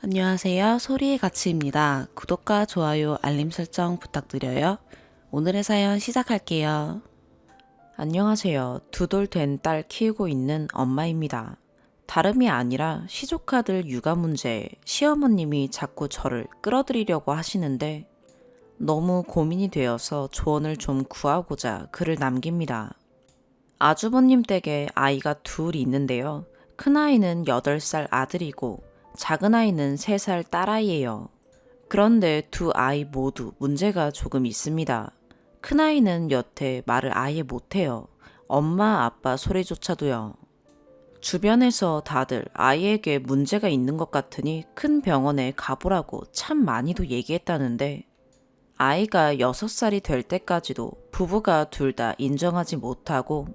안녕하세요. 소리의 가치입니다. 구독과 좋아요, 알림 설정 부탁드려요. 오늘의 사연 시작할게요. 안녕하세요. 두 돌 된 딸 키우고 있는 엄마입니다. 다름이 아니라 시조카들 육아 문제에 시어머님이 자꾸 저를 끌어들이려고 하시는데 너무 고민이 되어서 조언을 좀 구하고자 글을 남깁니다. 아주버님 댁에 아이가 둘이 있는데요. 큰아이는 8살 아들이고 작은아이는 3살 딸아이예요. 그런데 두 아이 모두 문제가 조금 있습니다. 큰아이는 여태 말을 아예 못해요. 엄마, 아빠 소리조차도요. 주변에서 다들 아이에게 문제가 있는 것 같으니 큰 병원에 가보라고 참 많이도 얘기했다는데 아이가 6살이 될 때까지도 부부가 둘 다 인정하지 못하고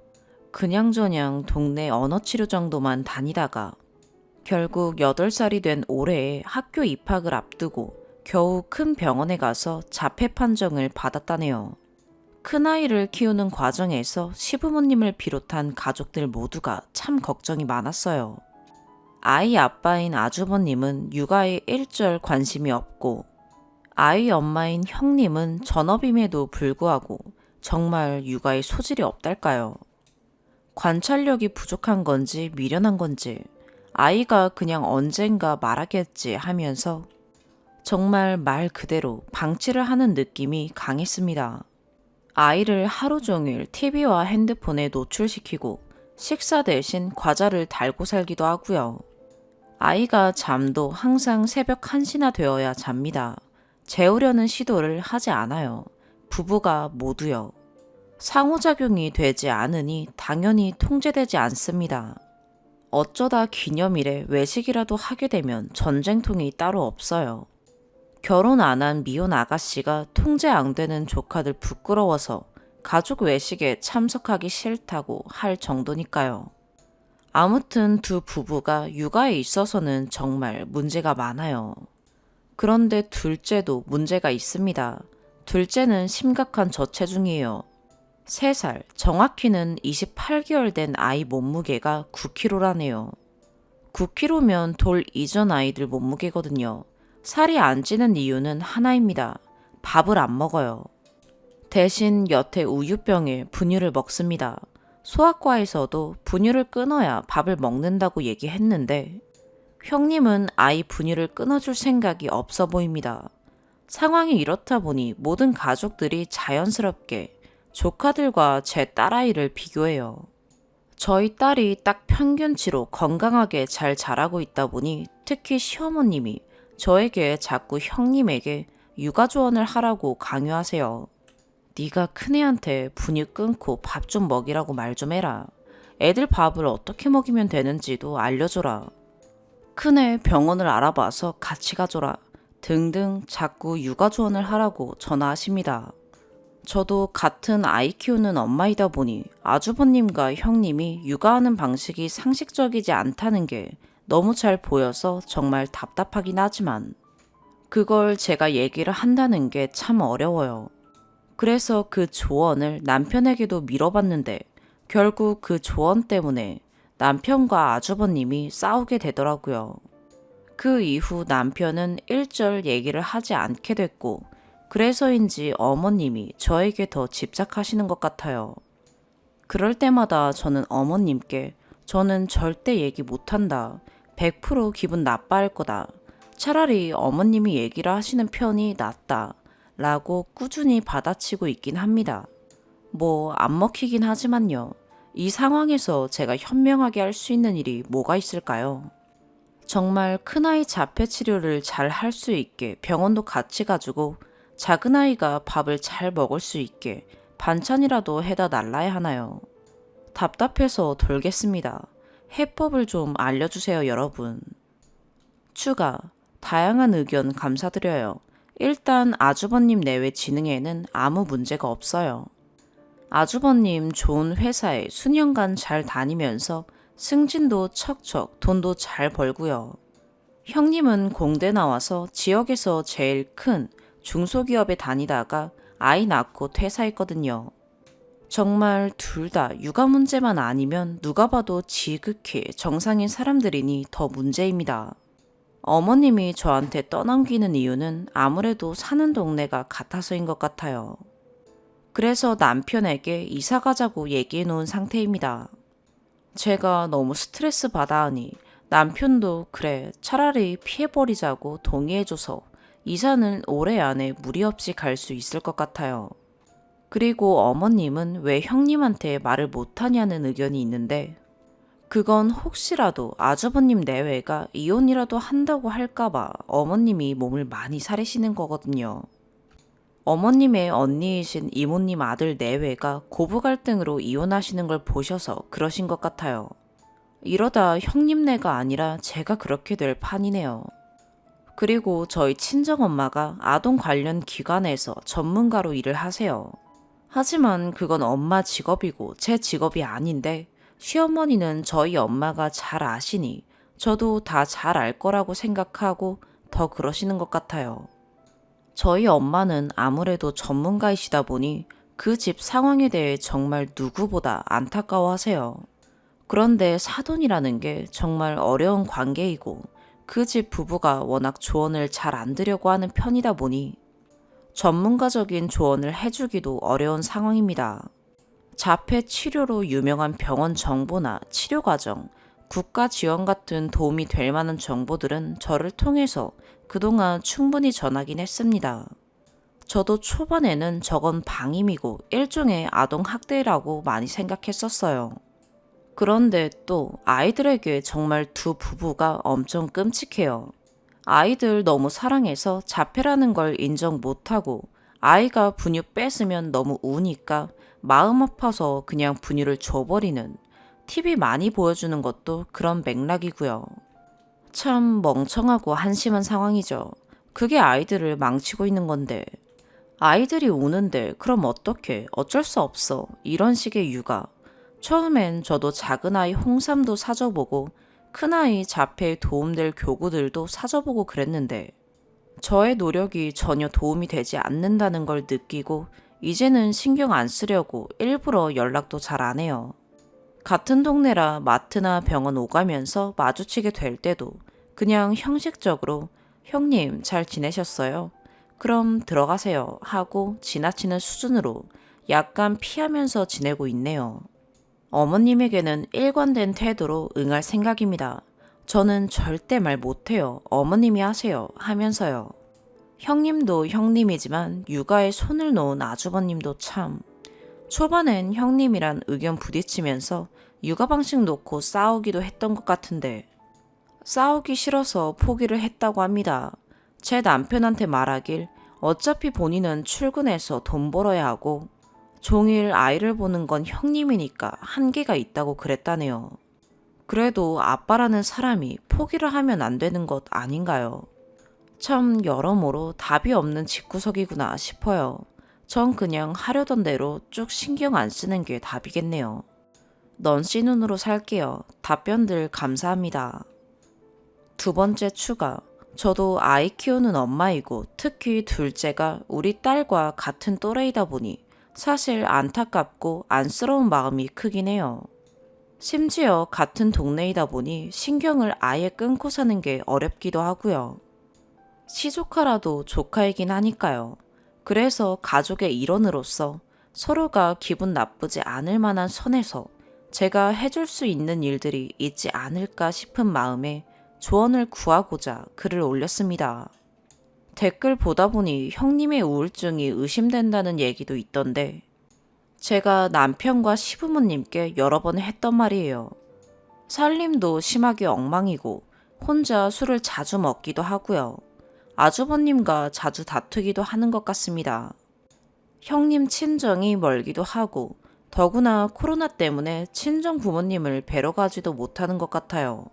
그냥저냥 동네 언어치료 정도만 다니다가 결국 8살이 된 올해에 학교 입학을 앞두고 겨우 큰 병원에 가서 자폐 판정을 받았다네요. 큰아이를 키우는 과정에서 시부모님을 비롯한 가족들 모두가 참 걱정이 많았어요. 아이 아빠인 아주버님은 육아에 일절 관심이 없고 아이 엄마인 형님은 전업임에도 불구하고 정말 육아에 소질이 없달까요. 관찰력이 부족한 건지 미련한 건지 아이가 그냥 언젠가 말하겠지 하면서 정말 말 그대로 방치를 하는 느낌이 강했습니다. 아이를 하루 종일 TV와 핸드폰에 노출시키고 식사 대신 과자를 달고 살기도 하고요. 아이가 잠도 항상 새벽 1시나 되어야 잡니다. 재우려는 시도를 하지 않아요. 부부가 모두요. 상호작용이 되지 않으니 당연히 통제되지 않습니다. 어쩌다 기념일에 외식이라도 하게 되면 전쟁통이 따로 없어요. 결혼 안 한 미혼 아가씨가 통제 안 되는 조카들 부끄러워서 가족 외식에 참석하기 싫다고 할 정도니까요. 아무튼 두 부부가 육아에 있어서는 정말 문제가 많아요. 그런데 둘째도 문제가 있습니다. 둘째는 심각한 저체중이에요. 3살, 정확히는 28개월 된 아이 몸무게가 9kg라네요. 9kg면 돌 이전 아이들 몸무게거든요. 살이 안 찌는 이유는 하나입니다. 밥을 안 먹어요. 대신 여태 우유병에 분유를 먹습니다. 소아과에서도 분유를 끊어야 밥을 먹는다고 얘기했는데 형님은 아이 분유를 끊어줄 생각이 없어 보입니다. 상황이 이렇다 보니 모든 가족들이 자연스럽게 조카들과 제 딸아이를 비교해요. 저희 딸이 딱 평균치로 건강하게 잘 자라고 있다 보니 특히 시어머님이 저에게 자꾸 형님에게 육아 조언을 하라고 강요하세요. 네가 큰애한테 분유 끊고 밥 좀 먹이라고 말 좀 해라. 애들 밥을 어떻게 먹이면 되는지도 알려줘라. 큰애 병원을 알아봐서 같이 가줘라. 등등 자꾸 육아 조언을 하라고 전화하십니다. 저도 같은 아이 키우는 엄마이다 보니 아주버님과 형님이 육아하는 방식이 상식적이지 않다는 게 너무 잘 보여서 정말 답답하긴 하지만 그걸 제가 얘기를 한다는 게 참 어려워요. 그래서 그 조언을 남편에게도 밀어봤는데 결국 그 조언 때문에 남편과 아주버님이 싸우게 되더라고요. 그 이후 남편은 일절 얘기를 하지 않게 됐고 그래서인지 어머님이 저에게 더 집착하시는 것 같아요. 그럴 때마다 저는 어머님께 저는 절대 얘기 못한다. 100% 기분 나빠할 거다. 차라리 어머님이 얘기를 하시는 편이 낫다. 라고 꾸준히 받아치고 있긴 합니다. 뭐 안 먹히긴 하지만요. 이 상황에서 제가 현명하게 할 수 있는 일이 뭐가 있을까요? 정말 큰아이 자폐 치료를 잘 할 수 있게 병원도 같이 가지고 작은아이가 밥을 잘 먹을 수 있게 반찬이라도 해다 날라야 하나요? 답답해서 돌겠습니다. 해법을 좀 알려주세요, 여러분. 추가, 다양한 의견 감사드려요. 일단 아주버님 내외 지능에는 아무 문제가 없어요. 아주버님 좋은 회사에 수년간 잘 다니면서 승진도 척척 돈도 잘 벌고요. 형님은 공대 나와서 지역에서 제일 큰 중소기업에 다니다가 아이 낳고 퇴사했거든요. 정말 둘 다 육아 문제만 아니면 누가 봐도 지극히 정상인 사람들이니 더 문제입니다. 어머님이 저한테 떠넘기는 이유는 아무래도 사는 동네가 같아서인 것 같아요. 그래서 남편에게 이사 가자고 얘기해 놓은 상태입니다. 제가 너무 스트레스 받아 하니 남편도 그래, 차라리 피해버리자고 동의해줘서 이사는 올해 안에 무리 없이 갈 수 있을 것 같아요. 그리고 어머님은 왜 형님한테 말을 못하냐는 의견이 있는데, 그건 혹시라도 아주버님 내외가 이혼이라도 한다고 할까봐 어머님이 몸을 많이 사리시는 거거든요. 어머님의 언니이신 이모님 아들 내외가 고부 갈등으로 이혼하시는 걸 보셔서 그러신 것 같아요. 이러다 형님네가 아니라 제가 그렇게 될 판이네요. 그리고 저희 친정엄마가 아동 관련 기관에서 전문가로 일을 하세요. 하지만 그건 엄마 직업이고 제 직업이 아닌데, 시어머니는 저희 엄마가 잘 아시니 저도 다 잘 알 거라고 생각하고 더 그러시는 것 같아요. 저희 엄마는 아무래도 전문가이시다 보니 그 집 상황에 대해 정말 누구보다 안타까워하세요. 그런데 사돈이라는 게 정말 어려운 관계이고 그 집 부부가 워낙 조언을 잘 안 드려고 하는 편이다 보니 전문가적인 조언을 해주기도 어려운 상황입니다. 자폐 치료로 유명한 병원 정보나 치료 과정, 국가 지원 같은 도움이 될 만한 정보들은 저를 통해서 그동안 충분히 전하긴 했습니다. 저도 초반에는 저건 방임이고 일종의 아동 학대라고 많이 생각했었어요. 그런데 또 아이들에게 정말 두 부부가 엄청 끔찍해요. 아이들 너무 사랑해서 자폐라는 걸 인정 못하고 아이가 분유 뺏으면 너무 우니까 마음 아파서 그냥 분유를 줘버리는, TV 많이 보여주는 것도 그런 맥락이고요. 참 멍청하고 한심한 상황이죠. 그게 아이들을 망치고 있는 건데, 아이들이 우는데 그럼 어떡해, 어쩔 수 없어, 이런 식의 육아. 처음엔 저도 작은 아이 홍삼도 사줘보고 큰 아이 자폐에 도움될 교구들도 사줘보고 그랬는데, 저의 노력이 전혀 도움이 되지 않는다는 걸 느끼고 이제는 신경 안 쓰려고 일부러 연락도 잘 안 해요. 같은 동네라 마트나 병원 오가면서 마주치게 될 때도 그냥 형식적으로 형님 잘 지내셨어요? 그럼 들어가세요 하고 지나치는 수준으로 약간 피하면서 지내고 있네요. 어머님에게는 일관된 태도로 응할 생각입니다. 저는 절대 말 못해요. 어머님이 하세요 하면서요. 형님도 형님이지만 육아에 손을 놓은 아주버님도 참. 초반엔 형님이란 의견 부딪히면서 육아 방식 놓고 싸우기도 했던 것 같은데, 싸우기 싫어서 포기를 했다고 합니다. 제 남편한테 말하길 어차피 본인은 출근해서 돈 벌어야 하고 종일 아이를 보는 건 형님이니까 한계가 있다고 그랬다네요. 그래도 아빠라는 사람이 포기를 하면 안 되는 것 아닌가요? 참 여러모로 답이 없는 집구석이구나 싶어요. 전 그냥 하려던 대로 쭉 신경 안 쓰는 게 답이겠네요. 넌씨 눈으로 살게요. 답변들 감사합니다. 두 번째 추가. 저도 아이 키우는 엄마이고 특히 둘째가 우리 딸과 같은 또래이다 보니 사실 안타깝고 안쓰러운 마음이 크긴 해요. 심지어 같은 동네이다 보니 신경을 아예 끊고 사는 게 어렵기도 하고요. 시조카라도 조카이긴 하니까요. 그래서 가족의 일원으로서 서로가 기분 나쁘지 않을 만한 선에서 제가 해줄 수 있는 일들이 있지 않을까 싶은 마음에 조언을 구하고자 글을 올렸습니다. 댓글 보다 보니 형님의 우울증이 의심된다는 얘기도 있던데, 제가 남편과 시부모님께 여러 번 했던 말이에요. 살림도 심하게 엉망이고 혼자 술을 자주 먹기도 하고요. 아주버님과 자주 다투기도 하는 것 같습니다. 형님 친정이 멀기도 하고 더구나 코로나 때문에 친정 부모님을 뵈러 가지도 못하는 것 같아요.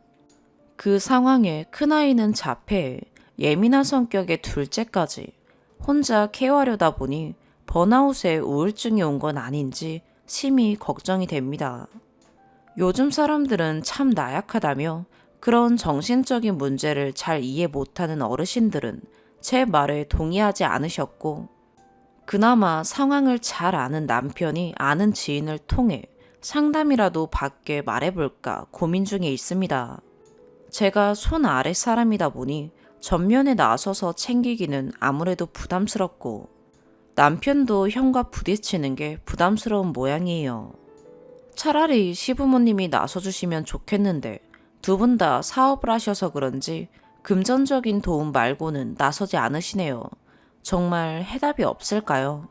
그 상황에 큰아이는 자폐에 예민한 성격의 둘째까지 혼자 케어하려다 보니 번아웃에 우울증이 온 건 아닌지 심히 걱정이 됩니다. 요즘 사람들은 참 나약하다며 그런 정신적인 문제를 잘 이해 못하는 어르신들은 제 말에 동의하지 않으셨고, 그나마 상황을 잘 아는 남편이 아는 지인을 통해 상담이라도 받게 말해볼까 고민 중에 있습니다. 제가 손 아래 사람이다 보니 전면에 나서서 챙기기는 아무래도 부담스럽고 남편도 형과 부딪히는 게 부담스러운 모양이에요. 차라리 시부모님이 나서주시면 좋겠는데 두 분 다 사업을 하셔서 그런지 금전적인 도움 말고는 나서지 않으시네요. 정말 해답이 없을까요?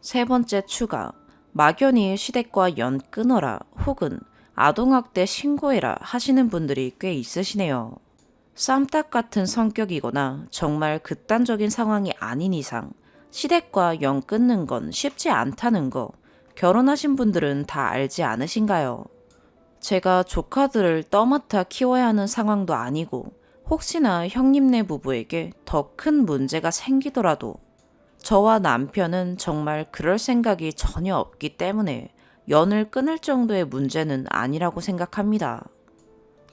세 번째 추가, 막연히 시댁과 연 끊어라 혹은 아동학대 신고해라 하시는 분들이 꽤 있으시네요. 쌈딱 같은 성격이거나 정말 극단적인 상황이 아닌 이상 시댁과 연 끊는 건 쉽지 않다는 거 결혼하신 분들은 다 알지 않으신가요? 제가 조카들을 떠맡아 키워야 하는 상황도 아니고 혹시나 형님네 부부에게 더 큰 문제가 생기더라도 저와 남편은 정말 그럴 생각이 전혀 없기 때문에 연을 끊을 정도의 문제는 아니라고 생각합니다.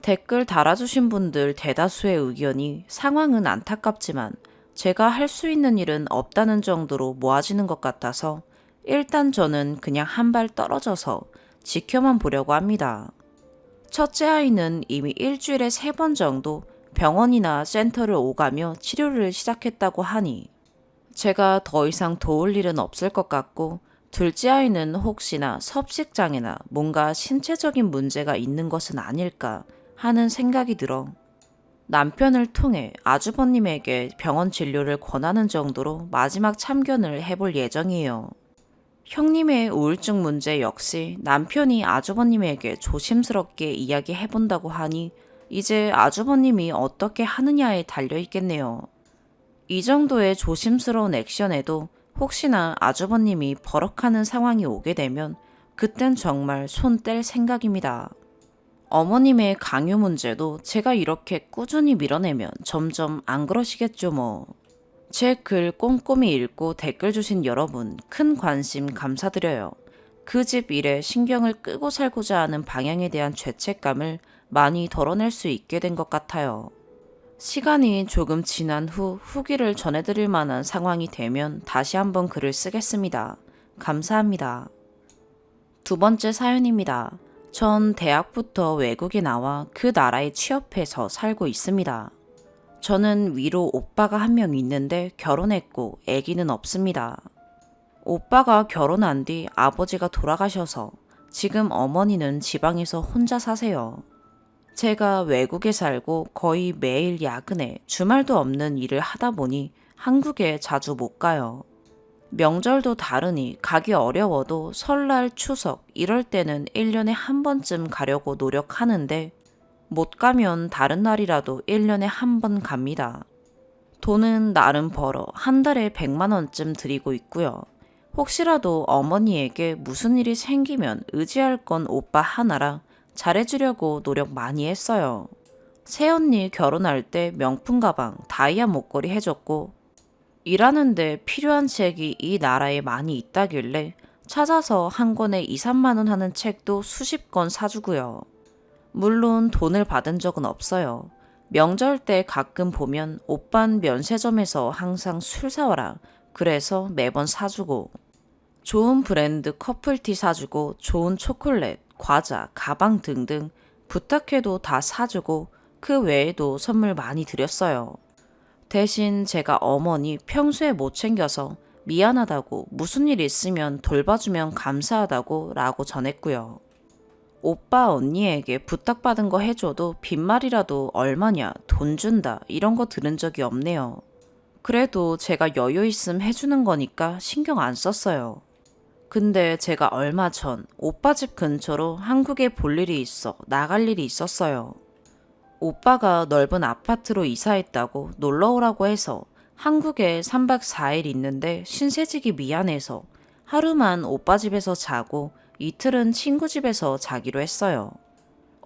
댓글 달아주신 분들 대다수의 의견이 상황은 안타깝지만 제가 할 수 있는 일은 없다는 정도로 모아지는 것 같아서 일단 저는 그냥 한 발 떨어져서 지켜만 보려고 합니다. 첫째 아이는 이미 일주일에 3번 정도 병원이나 센터를 오가며 치료를 시작했다고 하니 제가 더 이상 도울 일은 없을 것 같고 둘째 아이는 혹시나 섭식장애나 뭔가 신체적인 문제가 있는 것은 아닐까 하는 생각이 들어 남편을 통해 아주버님에게 병원 진료를 권하는 정도로 마지막 참견을 해볼 예정이에요. 형님의 우울증 문제 역시 남편이 아주버님에게 조심스럽게 이야기해본다고 하니 이제 아주버님이 어떻게 하느냐에 달려있겠네요. 이 정도의 조심스러운 액션에도 혹시나 아주버님이 버럭하는 상황이 오게 되면 그땐 정말 손 뗄 생각입니다. 어머님의 강요 문제도 제가 이렇게 꾸준히 밀어내면 점점 안 그러시겠죠 뭐. 제 글 꼼꼼히 읽고 댓글 주신 여러분 큰 관심 감사드려요. 그 집 일에 신경을 끄고 살고자 하는 방향에 대한 죄책감을 많이 덜어낼 수 있게 된 것 같아요. 시간이 조금 지난 후 후기를 전해드릴 만한 상황이 되면 다시 한번 글을 쓰겠습니다. 감사합니다. 두 번째 사연입니다. 전 대학부터 외국에 나와 그 나라에 취업해서 살고 있습니다. 저는 위로 오빠가 한 명 있는데 결혼했고 아기는 없습니다. 오빠가 결혼한 뒤 아버지가 돌아가셔서 지금 어머니는 지방에서 혼자 사세요. 제가 외국에 살고 거의 매일 야근에 주말도 없는 일을 하다 보니 한국에 자주 못 가요. 명절도 다르니 가기 어려워도 설날, 추석 이럴 때는 1년에 한 번쯤 가려고 노력하는데 못 가면 다른 날이라도 1년에 한 번 갑니다. 돈은 나름 벌어 한 달에 100만 원쯤 드리고 있고요. 혹시라도 어머니에게 무슨 일이 생기면 의지할 건 오빠 하나라 잘해주려고 노력 많이 했어요. 새언니 결혼할 때 명품 가방, 다이아 목걸이 해줬고 일하는데 필요한 책이 이 나라에 많이 있다길래 찾아서 한 권에 2, 3만 원 하는 책도 수십 권 사주고요. 물론 돈을 받은 적은 없어요. 명절 때 가끔 보면 오빤 면세점에서 항상 술 사와라. 그래서 매번 사주고 좋은 브랜드 커플티 사주고 좋은 초콜릿, 과자, 가방 등등 부탁해도 다 사주고 그 외에도 선물 많이 드렸어요. 대신 제가 어머니 평소에 못 챙겨서 미안하다고 무슨 일 있으면 돌봐주면 감사하다고 라고 전했고요. 오빠 언니에게 부탁받은 거 해줘도 빈말이라도 얼마냐 돈 준다 이런 거 들은 적이 없네요. 그래도 제가 여유 있음 해주는 거니까 신경 안 썼어요. 근데 제가 얼마 전 오빠 집 근처로 한국에 볼 일이 있어 나갈 일이 있었어요. 오빠가 넓은 아파트로 이사했다고 놀러 오라고 해서 한국에 3박 4일 있는데 신세지기 미안해서 하루만 오빠 집에서 자고 이틀은 친구 집에서 자기로 했어요.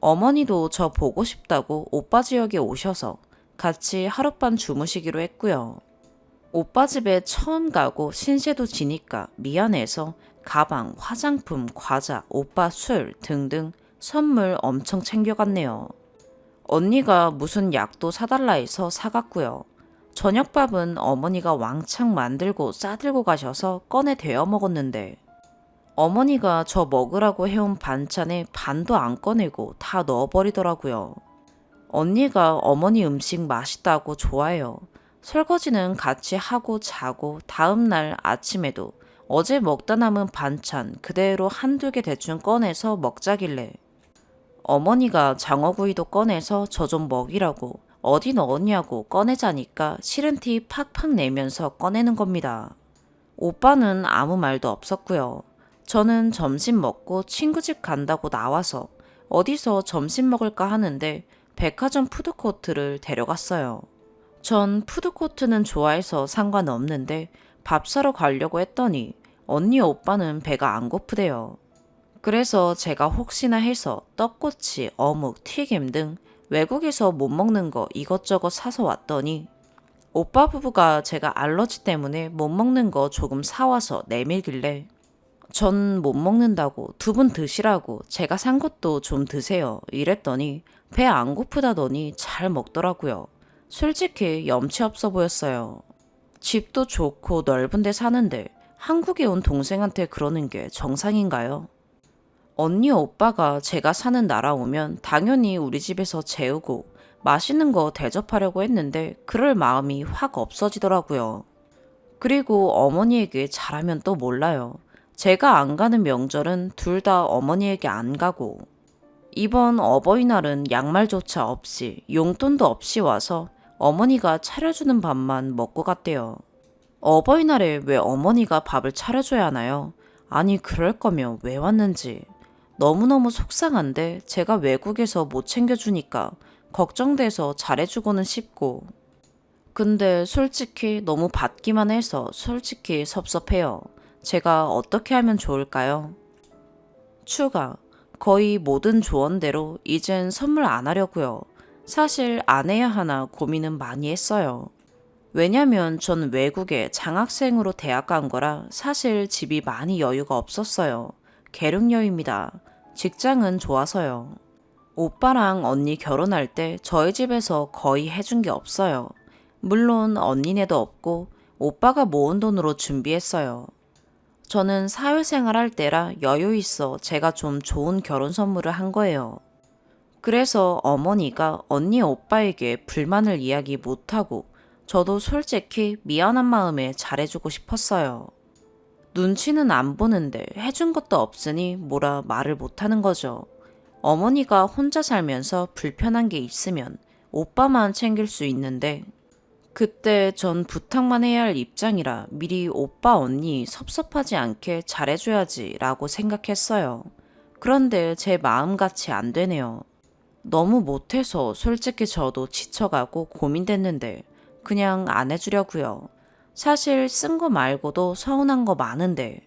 어머니도 저 보고 싶다고 오빠 지역에 오셔서 같이 하룻밤 주무시기로 했고요. 오빠 집에 처음 가고 신세도 지니까 미안해서 가방, 화장품, 과자, 오빠 술 등등 선물 엄청 챙겨갔네요. 언니가 무슨 약도 사달라 해서 사갔고요. 저녁밥은 어머니가 왕창 만들고 싸들고 가셔서 꺼내 데워 먹었는데 어머니가 저 먹으라고 해온 반찬에 반도 안 꺼내고 다 넣어버리더라고요. 언니가 어머니 음식 맛있다고 좋아해요. 설거지는 같이 하고 자고 다음날 아침에도 어제 먹다 남은 반찬 그대로 한두 개 대충 꺼내서 먹자길래 어머니가 장어구이도 꺼내서 저 좀 먹이라고 어디 넣었냐고 꺼내자니까 싫은 티 팍팍 내면서 꺼내는 겁니다. 오빠는 아무 말도 없었고요. 저는 점심 먹고 친구 집 간다고 나와서 어디서 점심 먹을까 하는데 백화점 푸드코트를 데려갔어요. 전 푸드코트는 좋아해서 상관없는데 밥 사러 가려고 했더니 언니 오빠는 배가 안 고프대요. 그래서 제가 혹시나 해서 떡꼬치, 어묵, 튀김 등 외국에서 못 먹는 거 이것저것 사서 왔더니 오빠 부부가 제가 알러지 때문에 못 먹는 거 조금 사와서 내밀길래 전 못 먹는다고 두 분 드시라고 제가 산 것도 좀 드세요 이랬더니 배 안 고프다더니 잘 먹더라고요. 솔직히 염치 없어 보였어요. 집도 좋고 넓은 데 사는데 한국에 온 동생한테 그러는 게 정상인가요? 언니 오빠가 제가 사는 나라 오면 당연히 우리 집에서 재우고 맛있는 거 대접하려고 했는데 그럴 마음이 확 없어지더라고요. 그리고 어머니에게 잘하면 또 몰라요. 제가 안 가는 명절은 둘 다 어머니에게 안 가고 이번 어버이날은 양말조차 없이 용돈도 없이 와서 어머니가 차려주는 밥만 먹고 갔대요. 어버이날에 왜 어머니가 밥을 차려줘야 하나요? 아니 그럴 거면 왜 왔는지. 너무너무 속상한데 제가 외국에서 못 챙겨주니까 걱정돼서 잘해주고는 싶고 근데 솔직히 너무 받기만 해서 솔직히 섭섭해요. 제가 어떻게 하면 좋을까요? 추가. 거의 모든 조언대로 이젠 선물 안 하려고요. 사실 안 해야 하나 고민은 많이 했어요. 왜냐면 전 외국에 장학생으로 대학 간 거라 사실 집이 많이 여유가 없었어요. 계륵여입니다. 직장은 좋아서요. 오빠랑 언니 결혼할 때 저희 집에서 거의 해준 게 없어요. 물론 언니네도 없고 오빠가 모은 돈으로 준비했어요. 저는 사회생활 할 때라 여유 있어 제가 좀 좋은 결혼 선물을 한 거예요. 그래서 어머니가 언니 오빠에게 불만을 이야기 못하고 저도 솔직히 미안한 마음에 잘해주고 싶었어요. 눈치는 안 보는데 해준 것도 없으니 뭐라 말을 못하는 거죠. 어머니가 혼자 살면서 불편한 게 있으면 오빠만 챙길 수 있는데 그때 전 부탁만 해야 할 입장이라 미리 오빠 언니 섭섭하지 않게 잘해줘야지 라고 생각했어요. 그런데 제 마음같이 안 되네요. 너무 못해서 솔직히 저도 지쳐가고 고민됐는데 그냥 안 해주려고요. 사실 쓴 거 말고도 서운한 거 많은데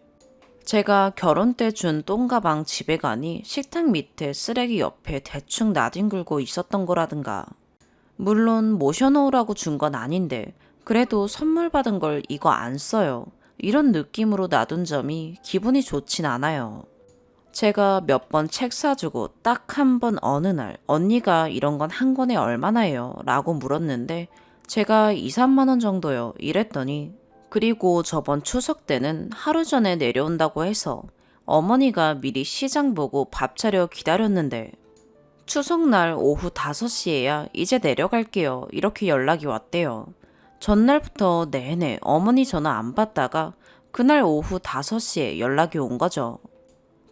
제가 결혼 때 준 똥가방 집에 가니 식탁 밑에 쓰레기 옆에 대충 나뒹굴고 있었던 거라든가 물론 모셔놓으라고 준 건 아닌데 그래도 선물 받은 걸 이거 안 써요. 이런 느낌으로 놔둔 점이 기분이 좋진 않아요. 제가 몇 번 책 사주고 딱 한 번 어느 날 언니가 이런 건 한 권에 얼마나 해요? 라고 물었는데 제가 2, 3만 원 정도요. 이랬더니 그리고 저번 추석 때는 하루 전에 내려온다고 해서 어머니가 미리 시장 보고 밥 차려 기다렸는데 추석날 오후 5시에야 이제 내려갈게요. 이렇게 연락이 왔대요. 전날부터 내내 어머니 전화 안 받다가 그날 오후 5시에 연락이 온 거죠.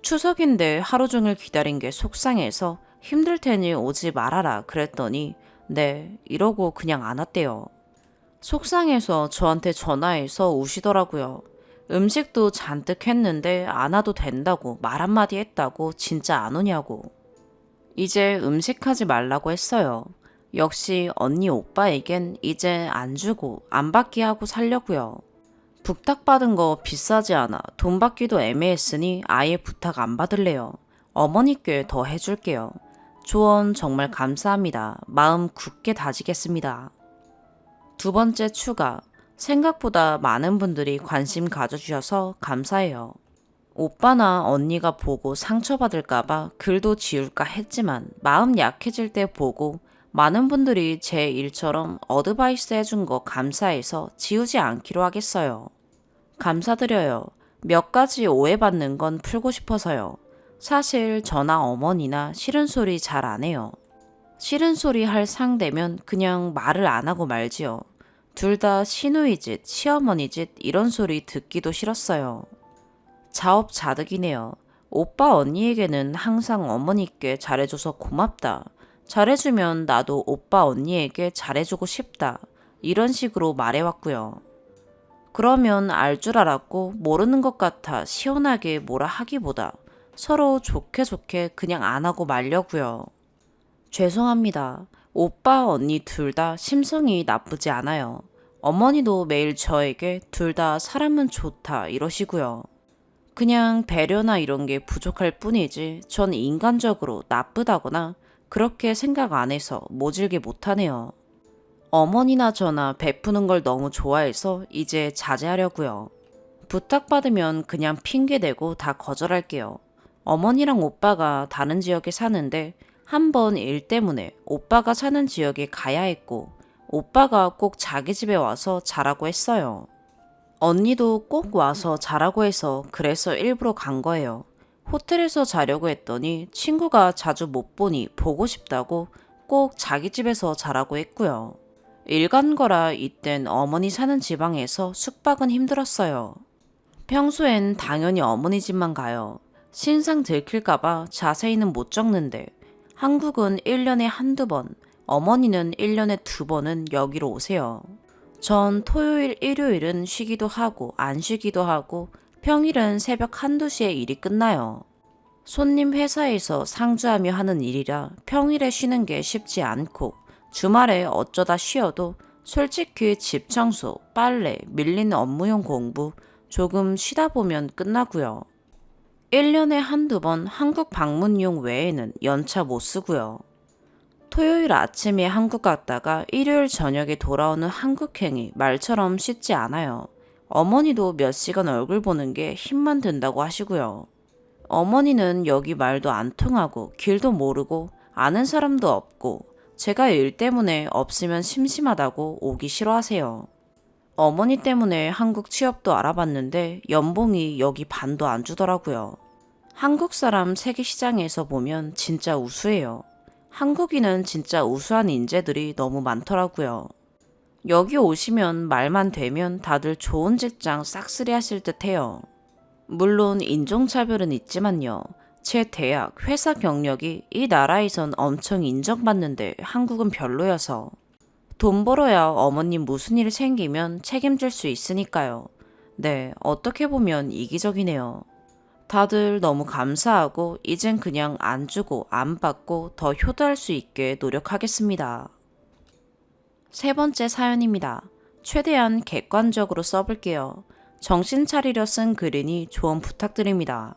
추석인데 하루 종일 기다린 게 속상해서 힘들 테니 오지 말아라 그랬더니 네 이러고 그냥 안 왔대요. 속상해서 저한테 전화해서 우시더라고요. 음식도 잔뜩 했는데 안 와도 된다고 말 한마디 했다고 진짜 안 오냐고. 이제 음식하지 말라고 했어요. 역시 언니 오빠에겐 이제 안 주고 안 받기 하고 살려고요. 부탁받은 거 비싸지 않아 돈 받기도 애매했으니 아예 부탁 안 받을래요. 어머니께 더 해줄게요. 조언 정말 감사합니다. 마음 굳게 다지겠습니다. 두 번째 추가. 생각보다 많은 분들이 관심 가져주셔서 감사해요. 오빠나 언니가 보고 상처받을까봐 글도 지울까 했지만 마음 약해질 때 보고 많은 분들이 제 일처럼 어드바이스 해준 거 감사해서 지우지 않기로 하겠어요. 감사드려요. 몇 가지 오해받는 건 풀고 싶어서요. 사실 저나 어머니나 싫은 소리 잘 안 해요. 싫은 소리 할 상대면 그냥 말을 안 하고 말지요. 둘 다 시누이 짓, 시어머니 짓 이런 소리 듣기도 싫었어요. 자업자득이네요. 오빠 언니에게는 항상 어머니께 잘해줘서 고맙다. 잘해주면 나도 오빠 언니에게 잘해주고 싶다. 이런 식으로 말해왔고요. 그러면 알 줄 알았고 모르는 것 같아 시원하게 뭐라 하기보다 서로 좋게 좋게 그냥 안 하고 말려고요. 죄송합니다. 오빠 언니 둘 다 심성이 나쁘지 않아요. 어머니도 매일 저에게 둘 다 사람은 좋다 이러시고요. 그냥 배려나 이런 게 부족할 뿐이지 전 인간적으로 나쁘다거나 그렇게 생각 안 해서 모질게 못하네요. 어머니나 저나 베푸는 걸 너무 좋아해서 이제 자제하려고요. 부탁받으면 그냥 핑계대고 다 거절할게요. 어머니랑 오빠가 다른 지역에 사는데 한 번 일 때문에 오빠가 사는 지역에 가야 했고 오빠가 꼭 자기 집에 와서 자라고 했어요. 언니도 꼭 와서 자라고 해서 그래서 일부러 간 거예요. 호텔에서 자려고 했더니 친구가 자주 못 보니 보고 싶다고 꼭 자기 집에서 자라고 했고요. 일 간 거라 이땐 어머니 사는 지방에서 숙박은 힘들었어요. 평소엔 당연히 어머니 집만 가요. 신상 들킬까봐 자세히는 못 적는데 한국은 1년에 한두 번, 어머니는 1년에 두 번은 여기로 오세요. 전 토요일, 일요일은 쉬기도 하고 안 쉬기도 하고 평일은 새벽 한두 시에 일이 끝나요. 손님 회사에서 상주하며 하는 일이라 평일에 쉬는 게 쉽지 않고 주말에 어쩌다 쉬어도 솔직히 집 청소, 빨래, 밀린 업무용 공부 조금 쉬다 보면 끝나고요. 1년에 한두 번 한국 방문용 외에는 연차 못 쓰고요. 토요일 아침에 한국 갔다가 일요일 저녁에 돌아오는 한국행이 말처럼 쉽지 않아요. 어머니도 몇 시간 얼굴 보는 게 힘만 든다고 하시고요. 어머니는 여기 말도 안 통하고 길도 모르고 아는 사람도 없고 제가 일 때문에 없으면 심심하다고 오기 싫어하세요. 어머니 때문에 한국 취업도 알아봤는데 연봉이 여기 반도 안 주더라고요. 한국 사람 세계 시장에서 보면 진짜 우수해요. 한국인은 진짜 우수한 인재들이 너무 많더라고요. 여기 오시면 말만 되면 다들 좋은 직장 싹쓸이 하실 듯 해요. 물론 인종차별은 있지만요. 제 대학, 회사 경력이 이 나라에선 엄청 인정받는데 한국은 별로여서 돈 벌어야 어머님 무슨 일 생기면 책임질 수 있으니까요. 네, 어떻게 보면 이기적이네요. 다들 너무 감사하고 이젠 그냥 안 주고 안 받고 더 효도할 수 있게 노력하겠습니다. 세 번째 사연입니다. 최대한 객관적으로 써볼게요. 정신 차리려 쓴 글이니 조언 부탁드립니다.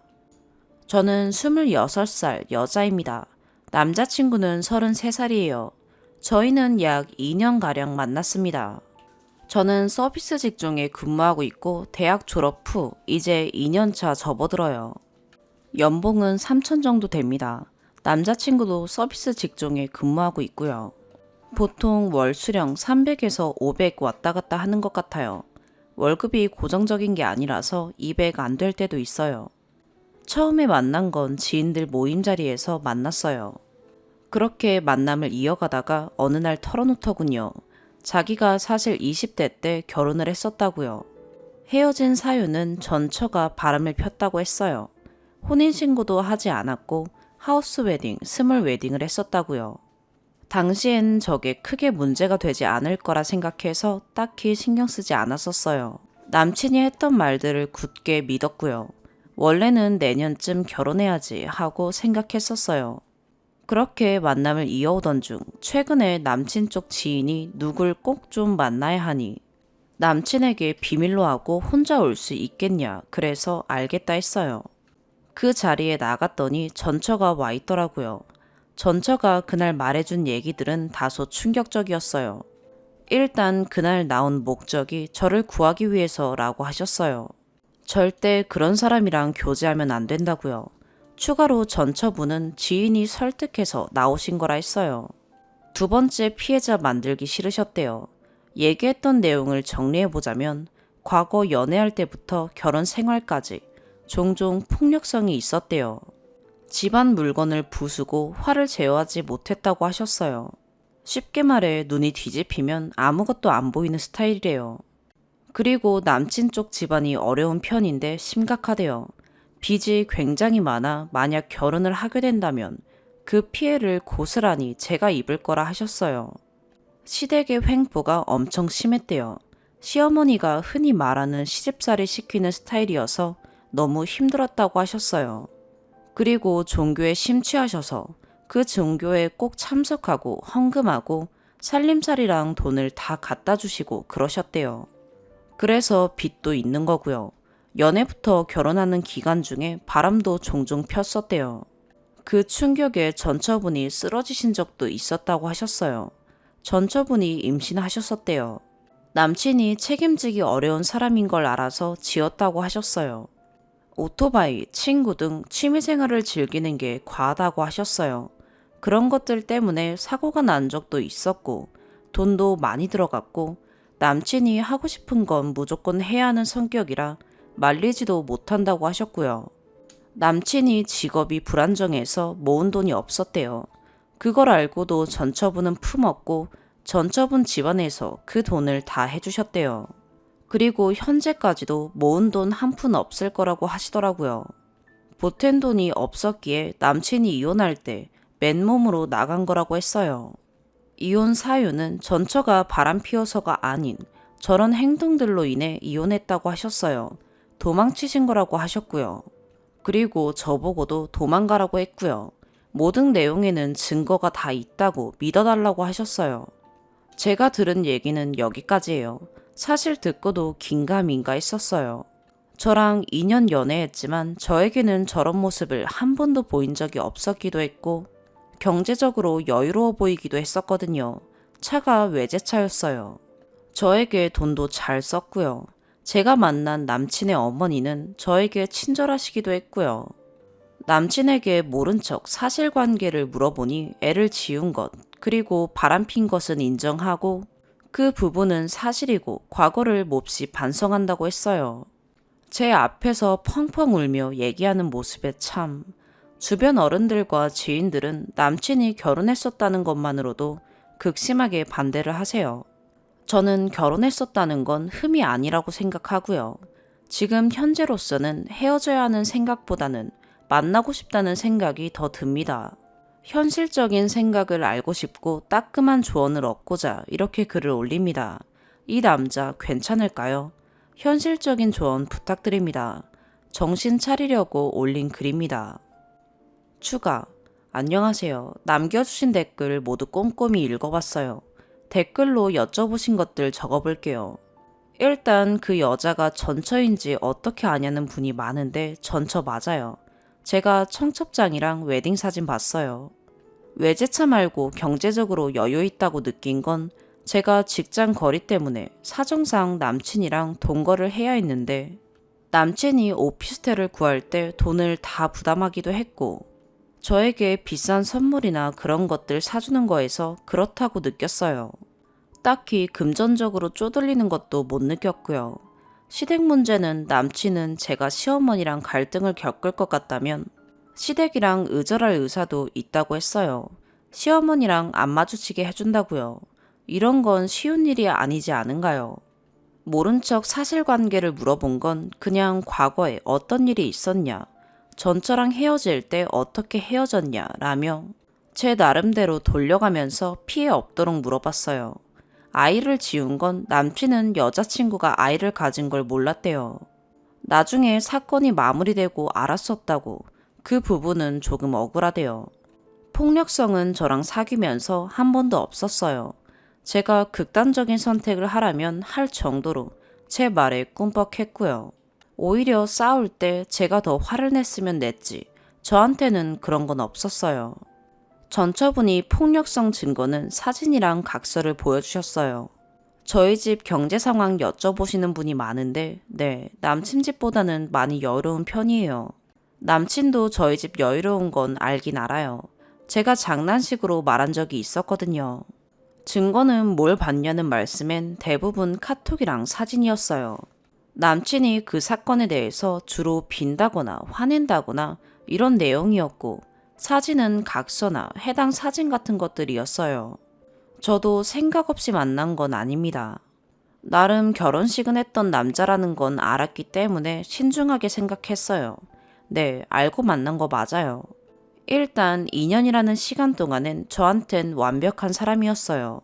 저는 26살 여자입니다. 남자친구는 33살이에요. 저희는 약 2년가량 만났습니다. 저는 서비스 직종에 근무하고 있고 대학 졸업 후 이제 2년차 접어들어요. 연봉은 3천 정도 됩니다. 남자친구도 서비스 직종에 근무하고 있고요. 보통 월 수령 300에서 500 왔다 갔다 하는 것 같아요. 월급이 고정적인 게 아니라서 200 안 될 때도 있어요. 처음에 만난 건 지인들 모임 자리에서 만났어요. 그렇게 만남을 이어가다가 어느 날 털어놓더군요. 자기가 사실 20대 때 결혼을 했었다고요. 헤어진 사유는 전처가 바람을 폈다고 했어요. 혼인신고도 하지 않았고 하우스 웨딩, 스몰 웨딩을 했었다고요. 당시엔 저게 크게 문제가 되지 않을 거라 생각해서 딱히 신경 쓰지 않았었어요. 남친이 했던 말들을 굳게 믿었고요. 원래는 내년쯤 결혼해야지 하고 생각했었어요. 그렇게 만남을 이어오던 중 최근에 남친 쪽 지인이 누굴 꼭 좀 만나야 하니 남친에게 비밀로 하고 혼자 올 수 있겠냐 그래서 알겠다 했어요. 그 자리에 나갔더니 전처가 와 있더라고요. 전처가 그날 말해준 얘기들은 다소 충격적이었어요. 일단 그날 나온 목적이 저를 구하기 위해서라고 하셨어요. 절대 그런 사람이랑 교제하면 안 된다고요. 추가로 전처분은 지인이 설득해서 나오신 거라 했어요. 두 번째 피해자 만들기 싫으셨대요. 얘기했던 내용을 정리해보자면 과거 연애할 때부터 결혼 생활까지 종종 폭력성이 있었대요. 집안 물건을 부수고 화를 제어하지 못했다고 하셨어요. 쉽게 말해 눈이 뒤집히면 아무것도 안 보이는 스타일이래요. 그리고 남친 쪽 집안이 어려운 편인데 심각하대요. 빚이 굉장히 많아 만약 결혼을 하게 된다면 그 피해를 고스란히 제가 입을 거라 하셨어요. 시댁의 횡포가 엄청 심했대요. 시어머니가 흔히 말하는 시집살이 시키는 스타일이어서 너무 힘들었다고 하셨어요. 그리고 종교에 심취하셔서 그 종교에 꼭 참석하고 헌금하고 살림살이랑 돈을 다 갖다 주시고 그러셨대요. 그래서 빚도 있는 거고요. 연애부터 결혼하는 기간 중에 바람도 종종 폈었대요. 그 충격에 전처분이 쓰러지신 적도 있었다고 하셨어요. 전처분이 임신하셨었대요. 남친이 책임지기 어려운 사람인 걸 알아서 지었다고 하셨어요. 오토바이, 친구 등 취미생활을 즐기는 게 과하다고 하셨어요. 그런 것들 때문에 사고가 난 적도 있었고 돈도 많이 들어갔고 남친이 하고 싶은 건 무조건 해야 하는 성격이라 말리지도 못한다고 하셨고요. 남친이 직업이 불안정해서 모은 돈이 없었대요. 그걸 알고도 전처분은 품었고 전처분 집안에서 그 돈을 다 해주셨대요. 그리고 현재까지도 모은 돈 한 푼 없을 거라고 하시더라고요. 보탠 돈이 없었기에 남친이 이혼할 때 맨몸으로 나간 거라고 했어요. 이혼 사유는 전처가 바람피워서가 아닌 저런 행동들로 인해 이혼했다고 하셨어요. 도망치신 거라고 하셨고요. 그리고 저보고도 도망가라고 했고요. 모든 내용에는 증거가 다 있다고 믿어달라고 하셨어요. 제가 들은 얘기는 여기까지예요. 사실 듣고도 긴가민가 했었어요. 저랑 2년 연애했지만 저에게는 저런 모습을 한 번도 보인 적이 없었기도 했고 경제적으로 여유로워 보이기도 했었거든요. 차가 외제차였어요. 저에게 돈도 잘 썼고요. 제가 만난 남친의 어머니는 저에게 친절하시기도 했고요. 남친에게 모른 척 사실관계를 물어보니 애를 지운 것, 그리고 바람핀 것은 인정하고 그 부분은 사실이고 과거를 몹시 반성한다고 했어요. 제 앞에서 펑펑 울며 얘기하는 모습에 참 주변 어른들과 지인들은 남친이 결혼했었다는 것만으로도 극심하게 반대를 하세요. 저는 결혼했었다는 건 흠이 아니라고 생각하고요. 지금 현재로서는 헤어져야 하는 생각보다는 만나고 싶다는 생각이 더 듭니다. 현실적인 생각을 알고 싶고 따끔한 조언을 얻고자 이렇게 글을 올립니다. 이 남자 괜찮을까요? 현실적인 조언 부탁드립니다. 정신 차리려고 올린 글입니다. 추가. 안녕하세요. 남겨주신 댓글 모두 꼼꼼히 읽어봤어요. 댓글로 여쭤보신 것들 적어볼게요. 일단 그 여자가 전처인지 어떻게 아냐는 분이 많은데 전처 맞아요. 제가 청첩장이랑 웨딩 사진 봤어요. 외제차 말고 경제적으로 여유 있다고 느낀 건 제가 직장 거리 때문에 사정상 남친이랑 동거를 해야 했는데 남친이 오피스텔을 구할 때 돈을 다 부담하기도 했고 저에게 비싼 선물이나 그런 것들 사주는 거에서 그렇다고 느꼈어요. 딱히 금전적으로 쪼들리는 것도 못 느꼈고요. 시댁 문제는 남친은 제가 시어머니랑 갈등을 겪을 것 같다면 시댁이랑 의절할 의사도 있다고 했어요. 시어머니랑 안 마주치게 해준다고요. 이런 건 쉬운 일이 아니지 않은가요? 모른 척 사실관계를 물어본 건 그냥 과거에 어떤 일이 있었냐, 전처랑 헤어질 때 어떻게 헤어졌냐 라며 제 나름대로 돌려가면서 피해 없도록 물어봤어요. 아이를 지운 건 남친은 여자친구가 아이를 가진 걸 몰랐대요. 나중에 사건이 마무리되고 알았었다고 그 부분은 조금 억울하대요. 폭력성은 저랑 사귀면서 한 번도 없었어요. 제가 극단적인 선택을 하라면 할 정도로 제 말에 꿈뻑했고요. 오히려 싸울 때 제가 더 화를 냈으면 냈지 저한테는 그런 건 없었어요. 전처분이 폭력성 증거는 사진이랑 각서를 보여주셨어요. 저희 집 경제 상황 여쭤보시는 분이 많은데 네, 남친 집보다는 많이 여유로운 편이에요. 남친도 저희 집 여유로운 건 알긴 알아요. 제가 장난식으로 말한 적이 있었거든요. 증거는 뭘 봤냐는 말씀엔 대부분 카톡이랑 사진이었어요. 남친이 그 사건에 대해서 주로 빈다거나 화낸다거나 이런 내용이었고 사진은 각서나 해당 사진 같은 것들이었어요. 저도 생각 없이 만난 건 아닙니다. 나름 결혼식은 했던 남자라는 건 알았기 때문에 신중하게 생각했어요. 네, 알고 만난 거 맞아요. 일단 2년이라는 시간 동안은 저한텐 완벽한 사람이었어요.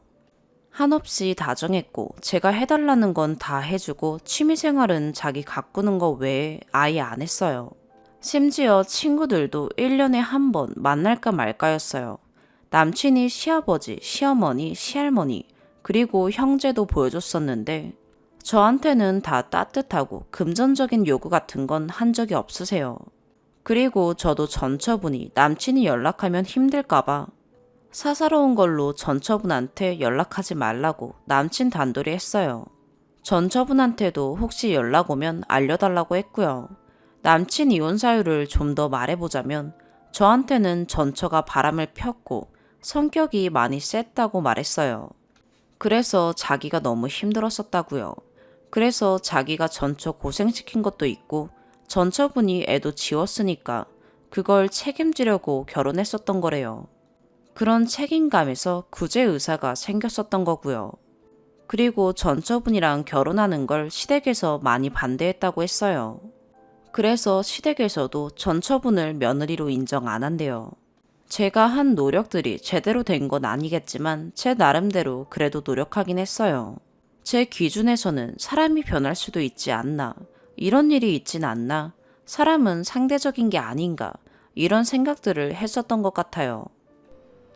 한없이 다정했고 제가 해달라는 건 다 해주고 취미생활은 자기 가꾸는 거 외에 아예 안 했어요. 심지어 친구들도 1년에 한 번 만날까 말까였어요. 남친이 시아버지, 시어머니, 시할머니, 그리고 형제도 보여줬었는데 저한테는 다 따뜻하고 금전적인 요구 같은 건 한 적이 없으세요. 그리고 저도 전처분이 남친이 연락하면 힘들까봐 사사로운 걸로 전처분한테 연락하지 말라고 남친 단돌이 했어요. 전처분한테도 혹시 연락 오면 알려달라고 했고요. 남친 이혼 사유를 좀 더 말해보자면 저한테는 전처가 바람을 폈고 성격이 많이 셌다고 말했어요. 그래서 자기가 너무 힘들었었다고요. 그래서 자기가 전처 고생시킨 것도 있고 전처분이 애도 지웠으니까 그걸 책임지려고 결혼했었던 거래요. 그런 책임감에서 구제 의사가 생겼었던 거고요. 그리고 전처분이랑 결혼하는 걸 시댁에서 많이 반대했다고 했어요. 그래서 시댁에서도 전처분을 며느리로 인정 안 한대요. 제가 한 노력들이 제대로 된 건 아니겠지만 제 나름대로 그래도 노력하긴 했어요. 제 기준에서는 사람이 변할 수도 있지 않나, 이런 일이 있진 않나, 사람은 상대적인 게 아닌가, 이런 생각들을 했었던 것 같아요.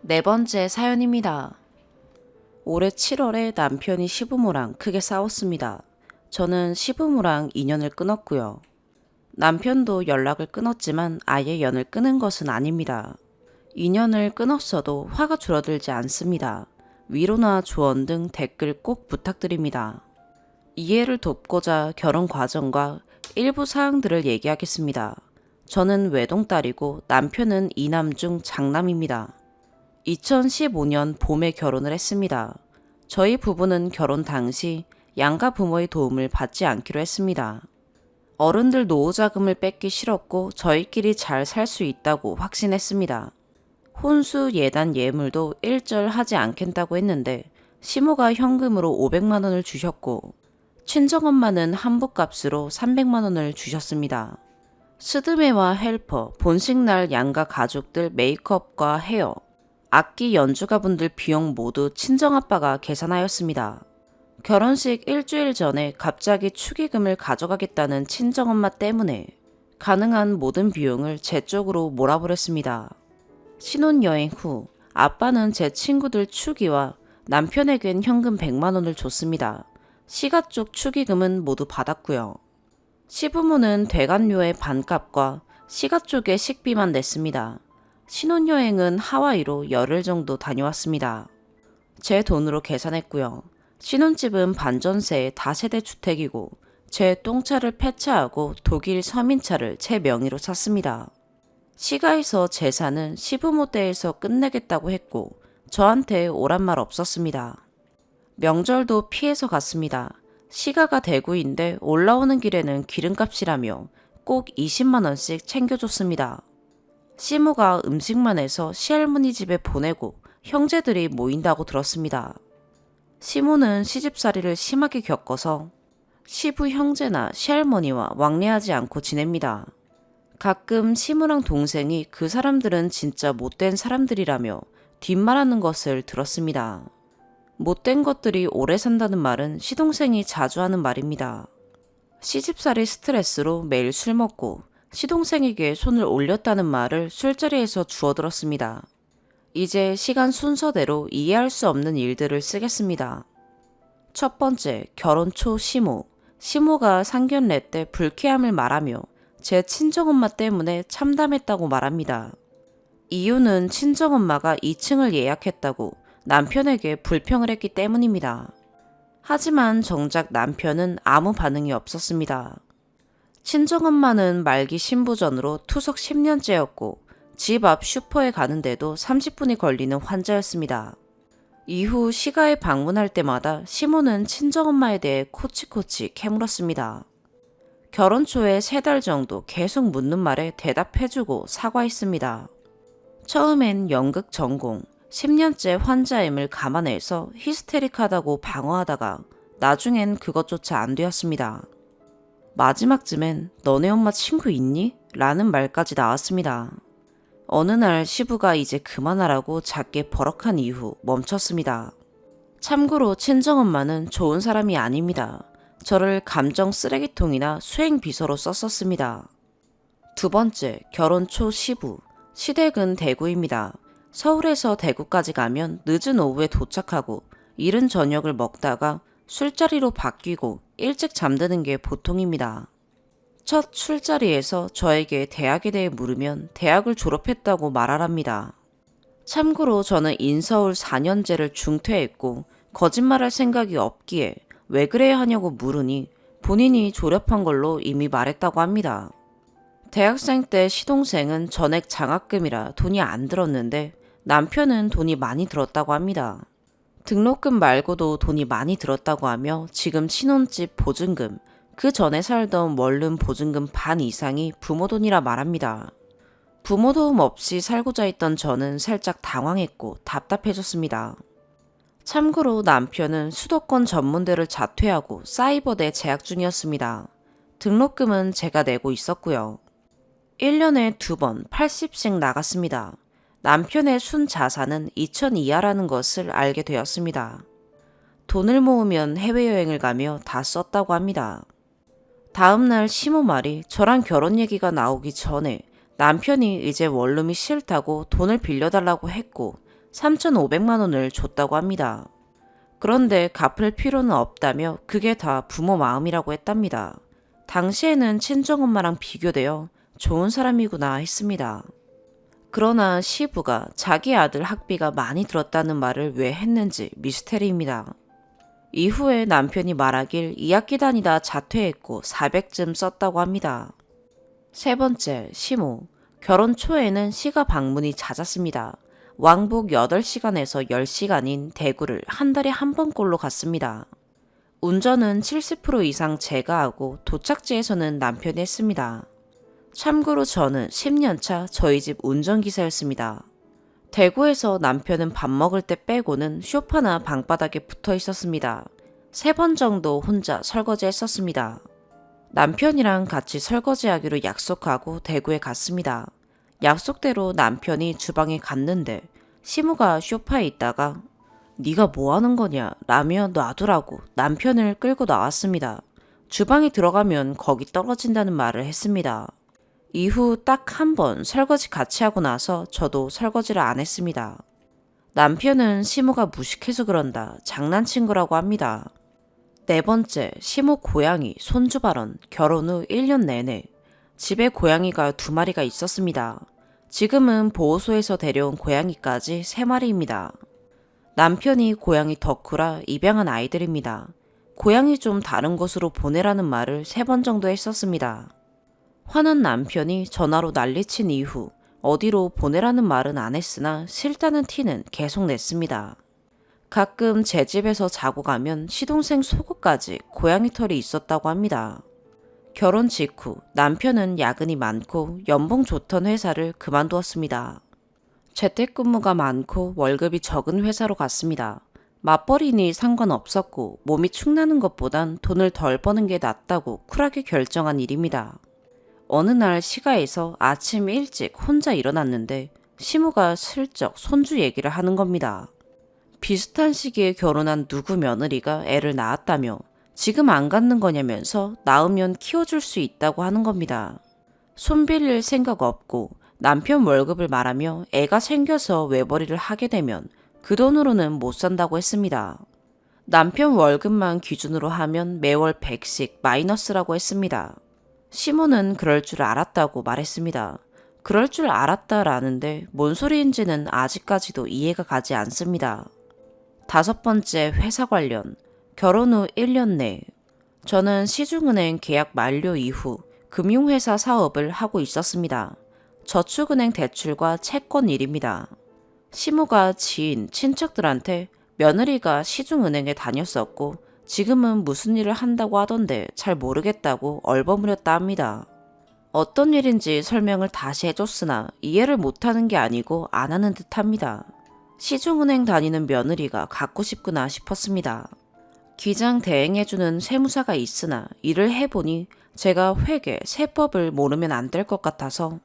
네 번째 사연입니다. 올해 7월에 남편이 시부모랑 크게 싸웠습니다. 저는 시부모랑 인연을 끊었고요. 남편도 연락을 끊었지만 아예 연을 끊은 것은 아닙니다. 인연을 끊었어도 화가 줄어들지 않습니다. 위로나 조언 등 댓글 꼭 부탁드립니다. 이해를 돕고자 결혼 과정과 일부 사항들을 얘기하겠습니다. 저는 외동딸이고 남편은 이남 중 장남입니다. 2015년 봄에 결혼을 했습니다. 저희 부부는 결혼 당시 양가 부모의 도움을 받지 않기로 했습니다. 어른들 노후자금을 뺏기 싫었고 저희끼리 잘 살 수 있다고 확신했습니다. 혼수 예단 예물도 일절하지 않겠다고 했는데 시모가 현금으로 500만 원을 주셨고 친정엄마는 한복값으로 300만 원을 주셨습니다. 스드메와 헬퍼, 본식날 양가 가족들 메이크업과 헤어, 악기 연주가분들 비용 모두 친정아빠가 계산하였습니다. 결혼식 일주일 전에 갑자기 축의금을 가져가겠다는 친정엄마 때문에 가능한 모든 비용을 제 쪽으로 몰아버렸습니다. 신혼여행 후 아빠는 제 친구들 축의와 남편에겐 현금 100만 원을 줬습니다. 시가 쪽 축의금은 모두 받았고요. 시부모는 대관료의 반값과 시가 쪽의 식비만 냈습니다. 신혼여행은 하와이로 열흘 정도 다녀왔습니다. 제 돈으로 계산했고요. 신혼집은 반전세 다세대 주택이고 제 똥차를 폐차하고 독일 서민차를 제 명의로 샀습니다. 시가에서 재산은 시부모 댁에서 끝내겠다고 했고 저한테 오란 말 없었습니다. 명절도 피해서 갔습니다. 시가가 대구인데 올라오는 길에는 기름값이라며 꼭 20만 원씩 챙겨줬습니다. 시모가 음식만 해서 시할머니 집에 보내고 형제들이 모인다고 들었습니다. 시모는 시집살이를 심하게 겪어서 시부 형제나 시할머니와 왕래하지 않고 지냅니다. 가끔 시모랑 동생이 그 사람들은 진짜 못된 사람들이라며 뒷말하는 것을 들었습니다. 못된 것들이 오래 산다는 말은 시동생이 자주 하는 말입니다. 시집살이 스트레스로 매일 술 먹고 시동생에게 손을 올렸다는 말을 술자리에서 주워들었습니다. 이제 시간 순서대로 이해할 수 없는 일들을 쓰겠습니다. 첫 번째, 결혼 초 시모. 시모가 상견례 때 불쾌함을 말하며 제 친정엄마 때문에 참담했다고 말합니다. 이유는 친정엄마가 2층을 예약했다고 남편에게 불평을 했기 때문입니다. 하지만 정작 남편은 아무 반응이 없었습니다. 친정엄마는 말기 신부전으로 투석 10년째였고 집 앞 슈퍼에 가는데도 30분이 걸리는 환자였습니다. 이후 시가에 방문할 때마다 시모는 친정엄마에 대해 코치코치 캐물었습니다. 결혼 초에 3달 정도 계속 묻는 말에 대답해주고 사과했습니다. 처음엔 연극 전공, 10년째 환자임을 감안해서 히스테릭하다고 방어하다가 나중엔 그것조차 안 되었습니다. 마지막쯤엔 너네 엄마 친구 있니? 라는 말까지 나왔습니다. 어느 날 시부가 이제 그만하라고 작게 버럭한 이후 멈췄습니다. 참고로 친정엄마는 좋은 사람이 아닙니다. 저를 감정 쓰레기통이나 수행비서로 썼었습니다. 두 번째, 결혼 초 시부. 시댁은 대구입니다. 서울에서 대구까지 가면 늦은 오후에 도착하고 이른 저녁을 먹다가 술자리로 바뀌고 일찍 잠드는 게 보통입니다. 첫 술자리에서 저에게 대학에 대해 물으면 대학을 졸업했다고 말하랍니다. 참고로 저는 인서울 4년제를 중퇴했고 거짓말할 생각이 없기에 왜 그래야 하냐고 물으니 본인이 졸업한 걸로 이미 말했다고 합니다. 대학생 때 시동생은 전액 장학금이라 돈이 안 들었는데 남편은 돈이 많이 들었다고 합니다. 등록금 말고도 돈이 많이 들었다고 하며 지금 신혼집 보증금, 그 전에 살던 원룸 보증금 반 이상이 부모 돈이라 말합니다. 부모 도움 없이 살고자 했던 저는 살짝 당황했고 답답해졌습니다. 참고로 남편은 수도권 전문대를 자퇴하고 사이버대 재학 중이었습니다. 등록금은 제가 내고 있었고요. 1년에 2번 80씩 나갔습니다. 남편의 순 자산은 2천 이하라는 것을 알게 되었습니다. 돈을 모으면 해외여행을 가며 다 썼다고 합니다. 다음날 시모 말이 저랑 결혼 얘기가 나오기 전에 남편이 이제 원룸이 싫다고 돈을 빌려달라고 했고 3,500만 원을 줬다고 합니다. 그런데 갚을 필요는 없다며 그게 다 부모 마음이라고 했답니다. 당시에는 친정엄마랑 비교되어 좋은 사람이구나 했습니다. 그러나 시부가 자기 아들 학비가 많이 들었다는 말을 왜 했는지 미스테리입니다. 이후에 남편이 말하길 2학기 다니다 자퇴했고 400쯤 썼다고 합니다. 세 번째, 시모. 결혼 초에는 시가 방문이 잦았습니다. 왕복 8시간에서 10시간인 대구를 한 달에 한 번꼴로 갔습니다. 운전은 70% 이상 제가 하고 도착지에서는 남편이 했습니다. 참고로 저는 10년차 저희 집 운전기사였습니다. 대구에서 남편은 밥 먹을 때 빼고는 소파나 방바닥에 붙어 있었습니다. 3번 정도 혼자 설거지 했었습니다. 남편이랑 같이 설거지하기로 약속하고 대구에 갔습니다. 약속대로 남편이 주방에 갔는데 시무가 소파에 있다가 네가 뭐 하는 거냐 라며 놔두라고 남편을 끌고 나왔습니다. 주방에 들어가면 거기 떨어진다는 말을 했습니다. 이후 딱 한 번 설거지 같이 하고 나서 저도 설거지를 안 했습니다. 남편은 시모가 무식해서 그런다 장난친 거라고 합니다. 네 번째, 시모 고양이 손주 발언. 결혼 후 1년 내내 집에 고양이가 2마리가 있었습니다. 지금은 보호소에서 데려온 고양이까지 3마리입니다. 남편이 고양이 덕후라 입양한 아이들입니다. 고양이 좀 다른 곳으로 보내라는 말을 3번 정도 했었습니다. 화난 남편이 전화로 난리친 이후 어디로 보내라는 말은 안 했으나 싫다는 티는 계속 냈습니다. 가끔 제 집에서 자고 가면 시동생 속옷까지 고양이 털이 있었다고 합니다. 결혼 직후 남편은 야근이 많고 연봉 좋던 회사를 그만두었습니다. 재택근무가 많고 월급이 적은 회사로 갔습니다. 맞벌이니 상관없었고 몸이 축나는 것보단 돈을 덜 버는 게 낫다고 쿨하게 결정한 일입니다. 어느 날 시가에서 아침 일찍 혼자 일어났는데 시모가 슬쩍 손주 얘기를 하는 겁니다. 비슷한 시기에 결혼한 누구 며느리가 애를 낳았다며 지금 안 갖는 거냐면서 낳으면 키워줄 수 있다고 하는 겁니다. 손 빌릴 생각 없고 남편 월급을 말하며 애가 생겨서 외벌이를 하게 되면 그 돈으로는 못 산다고 했습니다. 남편 월급만 기준으로 하면 매월 100씩 마이너스라고 했습니다. 시모는 그럴 줄 알았다고 말했습니다. 그럴 줄 알았다라는데 뭔 소리인지는 아직까지도 이해가 가지 않습니다. 5번째, 회사 관련. 결혼 후 1년 내 저는 시중은행 계약 만료 이후 금융회사 사업을 하고 있었습니다. 저축은행 대출과 채권 일입니다. 시모가 지인, 친척들한테 며느리가 시중은행에 다녔었고 지금은 무슨 일을 한다고 하던데 잘 모르겠다고 얼버무렸다 합니다. 어떤 일인지 설명을 다시 해줬으나 이해를 못하는 게 아니고 안 하는 듯 합니다. 시중은행 다니는 며느리가 갖고 싶구나 싶었습니다. 기장 대행해주는 세무사가 있으나 일을 해보니 제가 회계, 세법을 모르면 안 될 것 같아서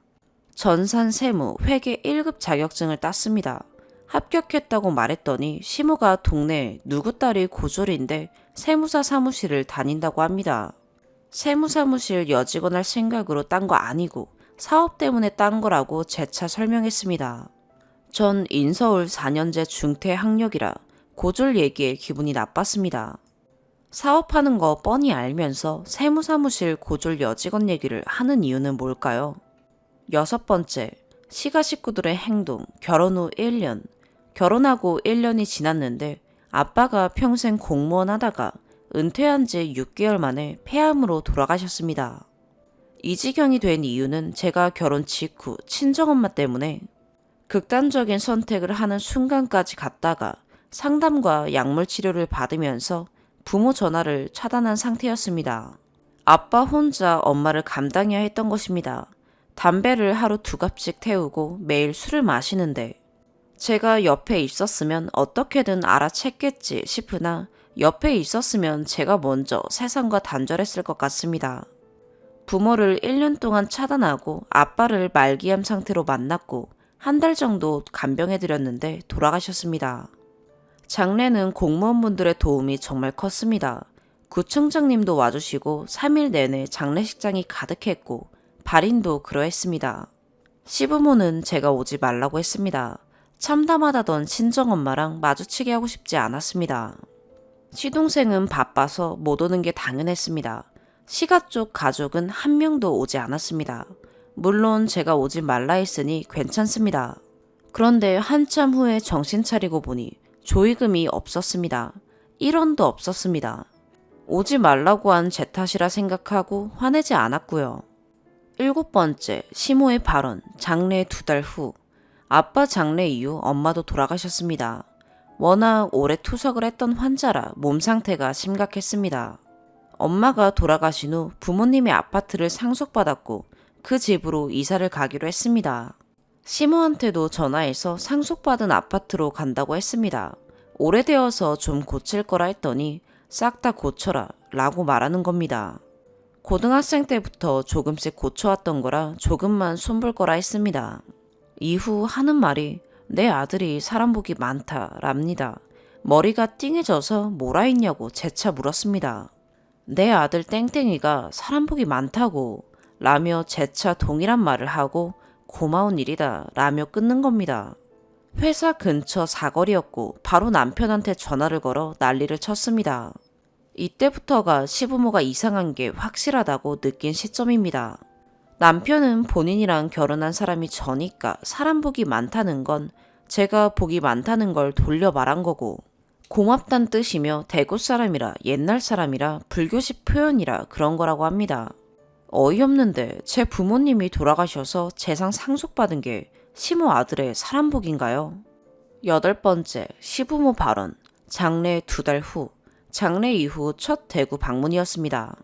전산 세무 회계 1급 자격증을 땄습니다. 합격했다고 말했더니 시모가 동네에 누구 딸이 고졸인데 세무사 사무실을 다닌다고 합니다. 세무사무실 여직원 할 생각으로 딴 거 아니고 사업 때문에 딴 거라고 재차 설명했습니다. 전 인서울 4년제 중퇴 학력이라 고졸 얘기에 기분이 나빴습니다. 사업하는 거 뻔히 알면서 세무사무실 고졸 여직원 얘기를 하는 이유는 뭘까요? 6번째, 시가 식구들의 행동, 결혼 후 1년. 결혼하고 1년이 지났는데 아빠가 평생 공무원 하다가 은퇴한 지 6개월 만에 폐암으로 돌아가셨습니다. 이 지경이 된 이유는 제가 결혼 직후 친정엄마 때문에 극단적인 선택을 하는 순간까지 갔다가 상담과 약물 치료를 받으면서 부모 전화를 차단한 상태였습니다. 아빠 혼자 엄마를 감당해야 했던 것입니다. 담배를 하루 2갑씩 태우고 매일 술을 마시는데 제가 옆에 있었으면 어떻게든 알아챘겠지 싶으나 옆에 있었으면 제가 먼저 세상과 단절했을 것 같습니다. 부모를 1년 동안 차단하고 아빠를 말기암 상태로 만났고 한 달 정도 간병해드렸는데 돌아가셨습니다. 장례는 공무원분들의 도움이 정말 컸습니다. 구청장님도 와주시고 3일 내내 장례식장이 가득했고 발인도 그러했습니다. 시부모는 제가 오지 말라고 했습니다. 참담하다던 친정엄마랑 마주치게 하고 싶지 않았습니다. 시동생은 바빠서 못 오는 게 당연했습니다. 시가 쪽 가족은 한 명도 오지 않았습니다. 물론 제가 오지 말라 했으니 괜찮습니다. 그런데 한참 후에 정신 차리고 보니 조의금이 없었습니다. 1원도 없었습니다. 오지 말라고 한 제 탓이라 생각하고 화내지 않았고요. 7번째, 시모의 발언, 장례 2달 후. 아빠 장례 이후 엄마도 돌아가셨습니다. 워낙 오래 투석을 했던 환자라 몸 상태가 심각했습니다. 엄마가 돌아가신 후 부모님의 아파트를 상속받았고 그 집으로 이사를 가기로 했습니다. 시모한테도 전화해서 상속받은 아파트로 간다고 했습니다. 오래되어서 좀 고칠 거라 했더니 싹 다 고쳐라 라고 말하는 겁니다. 고등학생 때부터 조금씩 고쳐왔던 거라 조금만 손볼 거라 했습니다. 이후 하는 말이 내 아들이 사람 복이 많다 랍니다. 머리가 띵해져서 뭐라 했냐고 재차 물었습니다. 내 아들 땡땡이가 사람 복이 많다고 라며 재차 동일한 말을 하고 고마운 일이다 라며 끊는 겁니다. 회사 근처 사거리였고 바로 남편한테 전화를 걸어 난리를 쳤습니다. 이때부터가 시부모가 이상한 게 확실하다고 느낀 시점입니다. 남편은 본인이랑 결혼한 사람이 저니까 사람 복이 많다는 건 제가 복이 많다는 걸 돌려 말한 거고 고맙단 뜻이며 대구 사람이라 옛날 사람이라 불교식 표현이라 그런 거라고 합니다. 어이없는데 제 부모님이 돌아가셔서 재산 상속받은 게 시모 아들의 사람 복인가요? 8번째, 시부모 발언, 장례 2달 후. 장례 이후 첫 대구 방문이었습니다.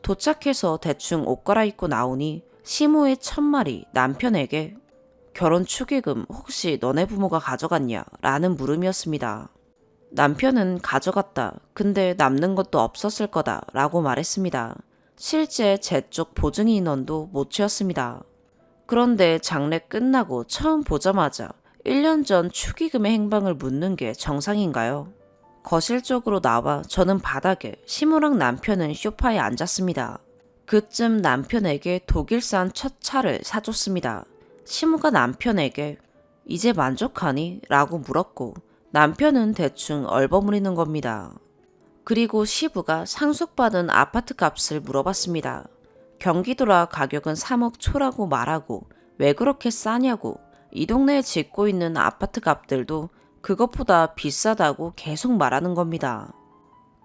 도착해서 대충 옷 갈아입고 나오니 시모의 첫말이 남편에게 결혼 축의금 혹시 너네 부모가 가져갔냐? 라는 물음이었습니다. 남편은 가져갔다. 근데 남는 것도 없었을 거다. 라고 말했습니다. 실제 제 쪽 보증 인원도 못 채웠습니다. 그런데 장례 끝나고 처음 보자마자 1년 전 축의금의 행방을 묻는 게 정상인가요? 거실 쪽으로 나와 저는 바닥에, 시모랑 남편은 소파에 앉았습니다. 그쯤 남편에게 독일산 첫 차를 사줬습니다. 시모가 남편에게 이제 만족하니? 라고 물었고 남편은 대충 얼버무리는 겁니다. 그리고 시부가 상속받은 아파트 값을 물어봤습니다. 경기도라 가격은 3억 초라고 말하고 왜 그렇게 싸냐고 이 동네에 짓고 있는 아파트 값들도 그것보다 비싸다고 계속 말하는 겁니다.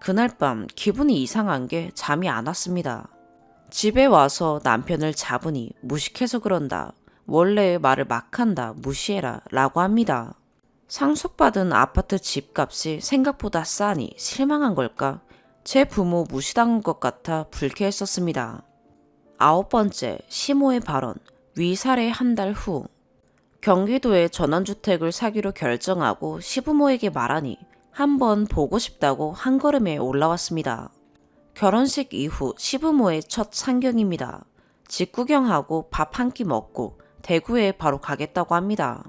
그날 밤 기분이 이상한 게 잠이 안 왔습니다. 집에 와서 남편을 잡으니 무식해서 그런다. 원래 말을 막 한다. 무시해라. 라고 합니다. 상속받은 아파트 집값이 생각보다 싸니 실망한 걸까? 제 부모 무시당한 것 같아 불쾌했었습니다. 9번째, 시모의 발언. 위살해 한 달 후. 경기도에 전원주택을 사기로 결정하고 시부모에게 말하니 한번 보고 싶다고 한 걸음에 올라왔습니다. 결혼식 이후 시부모의 첫 상경입니다. 집 구경하고 밥 한 끼 먹고 대구에 바로 가겠다고 합니다.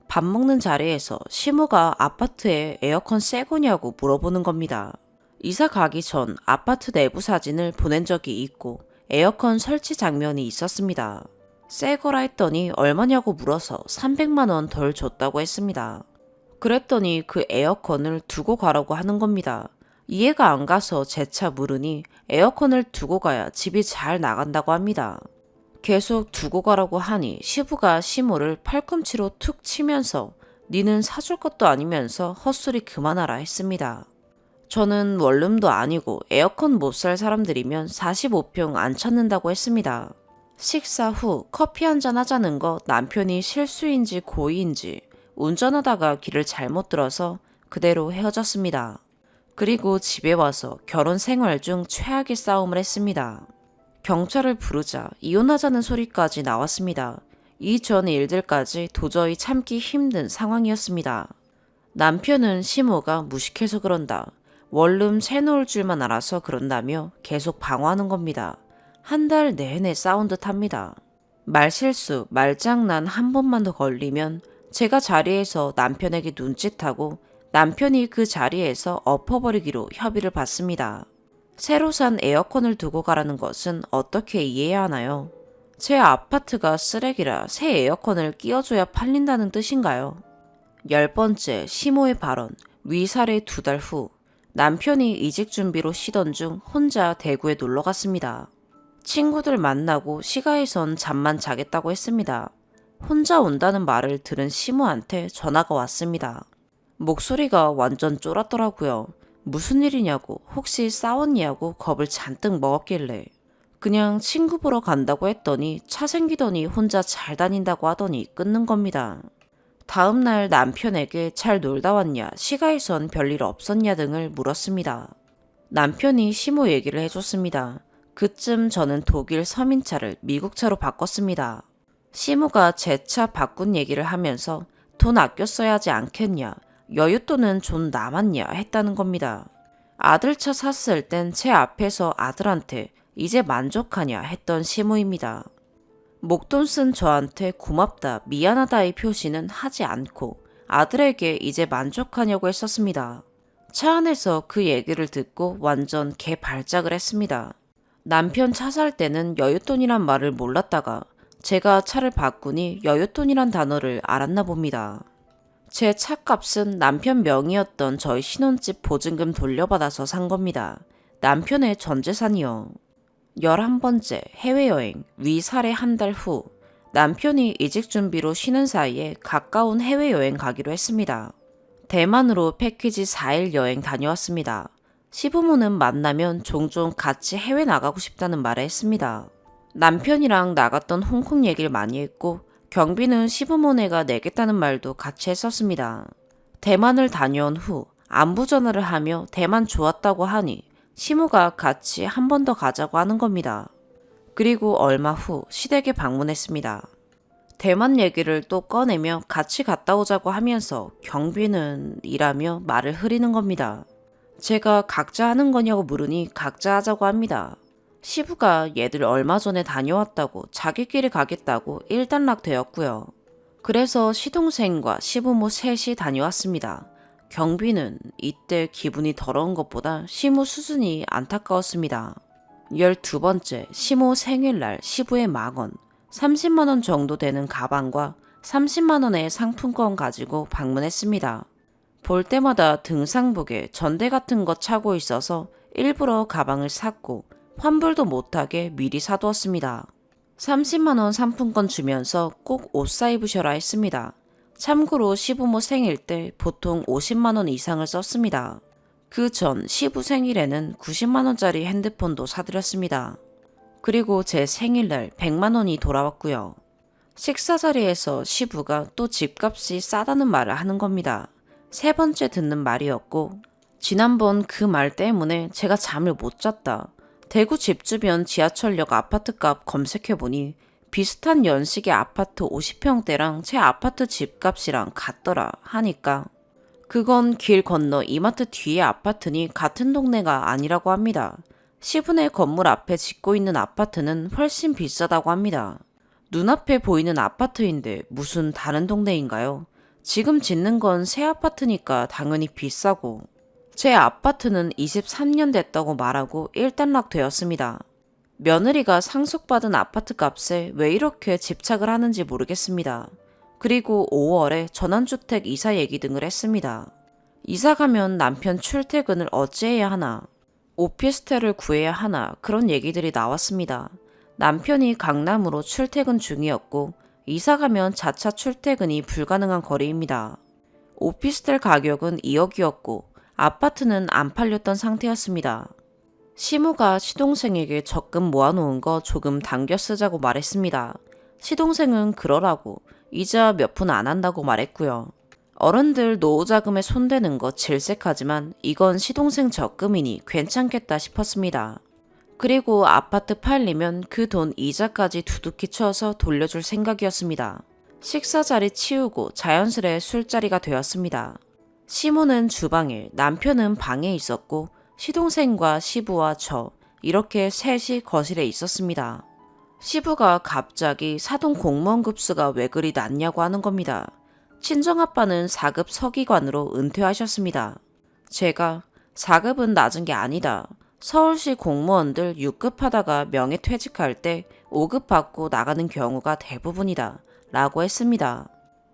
밥 먹는 자리에서 시모가 아파트에 에어컨 새 거냐고 물어보는 겁니다. 이사 가기 전 아파트 내부 사진을 보낸 적이 있고 에어컨 설치 장면이 있었습니다. 새 거라 했더니 얼마냐고 물어서 300만 원 덜 줬다고 했습니다. 그랬더니 그 에어컨을 두고 가라고 하는 겁니다. 이해가 안 가서 재차 물으니 에어컨을 두고 가야 집이 잘 나간다고 합니다. 계속 두고 가라고 하니 시부가 시모를 팔꿈치로 툭 치면서 니는 사줄 것도 아니면서 헛소리 그만하라 했습니다. 저는 원룸도 아니고 에어컨 못 살 사람들이면 45평 안 찾는다고 했습니다. 식사 후 커피 한잔 하자는 거 남편이 실수인지 고의인지 운전하다가 길을 잘못 들어서 그대로 헤어졌습니다. 그리고 집에 와서 결혼 생활 중 최악의 싸움을 했습니다. 경찰을 부르자 이혼하자는 소리까지 나왔습니다. 이전 일들까지 도저히 참기 힘든 상황이었습니다. 남편은 시모가 무식해서 그런다. 원룸 새놓을 줄만 알아서 그런다며 계속 방어하는 겁니다. 한 달 내내 싸운 듯 합니다. 말실수, 말장난 한 번만 더 걸리면 제가 자리에서 남편에게 눈짓하고 남편이 그 자리에서 엎어버리기로 협의를 받습니다. 새로 산 에어컨을 두고 가라는 것은 어떻게 이해해야 하나요? 제 아파트가 쓰레기라 새 에어컨을 끼워줘야 팔린다는 뜻인가요? 10번째, 시모의 발언. 위살해 2달 후. 남편이 이직 준비로 쉬던 중 혼자 대구에 놀러 갔습니다. 친구들 만나고 시가에선 잠만 자겠다고 했습니다. 혼자 온다는 말을 들은 시모한테 전화가 왔습니다. 목소리가 완전 쫄았더라고요. 무슨 일이냐고, 혹시 싸웠냐고 겁을 잔뜩 먹었길래 그냥 친구 보러 간다고 했더니 차 생기더니 혼자 잘 다닌다고 하더니 끊는 겁니다. 다음날 남편에게 잘 놀다 왔냐, 시가에선 별일 없었냐 등을 물었습니다. 남편이 시모 얘기를 해줬습니다. 그쯤 저는 독일 서민차를 미국차로 바꿨습니다. 시모가 제 차 바꾼 얘기를 하면서 돈 아껴 써야 하지 않겠냐, 여윳돈은 좀 남았냐 했다는 겁니다. 아들 차 샀을 땐 제 앞에서 아들한테 이제 만족하냐 했던 시모입니다. 목돈 쓴 저한테 고맙다, 미안하다의 표시는 하지 않고 아들에게 이제 만족하냐고 했었습니다. 차 안에서 그 얘기를 듣고 완전 개발작을 했습니다. 남편 차 살 때는 여윳돈이란 말을 몰랐다가 제가 차를 바꾸니 여윳돈이란 단어를 알았나 봅니다. 제 차값은 남편 명의였던 저희 신혼집 보증금 돌려받아서 산 겁니다. 남편의 전 재산이요. 11번째, 해외여행. 위살해 한 달 후. 남편이 이직 준비로 쉬는 사이에 가까운 해외여행 가기로 했습니다. 대만으로 패키지 4일 여행 다녀왔습니다. 시부모는 만나면 종종 같이 해외 나가고 싶다는 말을 했습니다. 남편이랑 나갔던 홍콩 얘기를 많이 했고 경비는 시부모네가 내겠다는 말도 같이 했었습니다. 대만을 다녀온 후 안부 전화를 하며 대만 좋았다고 하니 시모가 같이 한 번 더 가자고 하는 겁니다. 그리고 얼마 후 시댁에 방문했습니다. 대만 얘기를 또 꺼내며 같이 갔다 오자고 하면서 경비는 이라며 말을 흐리는 겁니다. 제가 각자 하는 거냐고 물으니 각자 하자고 합니다. 시부가 얘들 얼마 전에 다녀왔다고 자기끼리 가겠다고 일단락 되었고요. 그래서 시동생과 시부모 셋이 다녀왔습니다. 경비는 이때 기분이 더러운 것보다 시모 수준이 안타까웠습니다. 12번째, 시모 생일날 시부의 망언. 30만 원 정도 되는 가방과 30만 원의 상품권 가지고 방문했습니다. 볼 때마다 등상복에 전대 같은 거 차고 있어서 일부러 가방을 샀고 환불도 못하게 미리 사두었습니다. 30만 원 상품권 주면서 꼭 옷 사 입으셔라 했습니다. 참고로 시부모 생일 때 보통 50만 원 이상을 썼습니다. 그 전 시부 생일에는 90만 원짜리 핸드폰도 사드렸습니다. 그리고 제 생일날 100만 원이 돌아왔고요. 식사 자리에서 시부가 또 집값이 싸다는 말을 하는 겁니다. 세 번째 듣는 말이었고 지난번 그 말 때문에 제가 잠을 못 잤다. 대구 집 주변 지하철역 아파트값 검색해보니 비슷한 연식의 아파트 50평대랑 제 아파트 집값이랑 같더라 하니까 그건 길 건너 이마트 뒤의 아파트니 같은 동네가 아니라고 합니다. 시분의 건물 앞에 짓고 있는 아파트는 훨씬 비싸다고 합니다. 눈앞에 보이는 아파트인데 무슨 다른 동네인가요? 지금 짓는 건 새 아파트니까 당연히 비싸고 제 아파트는 23년 됐다고 말하고 일단락 되었습니다. 며느리가 상속받은 아파트 값에 왜 이렇게 집착을 하는지 모르겠습니다. 그리고 5월에 전원주택 이사 얘기 등을 했습니다. 이사 가면 남편 출퇴근을 어찌해야 하나, 오피스텔을 구해야 하나 그런 얘기들이 나왔습니다. 남편이 강남으로 출퇴근 중이었고 이사 가면 자차 출퇴근이 불가능한 거리입니다. 오피스텔 가격은 2억이었고 아파트는 안 팔렸던 상태였습니다. 시무가 시동생에게 적금 모아놓은 거 조금 당겨 쓰자고 말했습니다. 시동생은 그러라고 이자 몇 푼 안 한다고 말했고요. 어른들 노후자금에 손대는 거 질색하지만 이건 시동생 적금이니 괜찮겠다 싶었습니다. 그리고 아파트 팔리면 그 돈 이자까지 두둑히 쳐서 돌려줄 생각이었습니다. 식사 자리 치우고 자연스레 술자리가 되었습니다. 시모는 주방에, 남편은 방에 있었고 시동생과 시부와 저 이렇게 셋이 거실에 있었습니다. 시부가 갑자기 사돈 공무원 급수가 왜 그리 낮냐고 하는 겁니다. 친정아빠는 4급 서기관으로 은퇴하셨습니다. 제가 4급은 낮은 게 아니다. 서울시 공무원들 6급 하다가 명예퇴직할 때 5급 받고 나가는 경우가 대부분이다 라고 했습니다.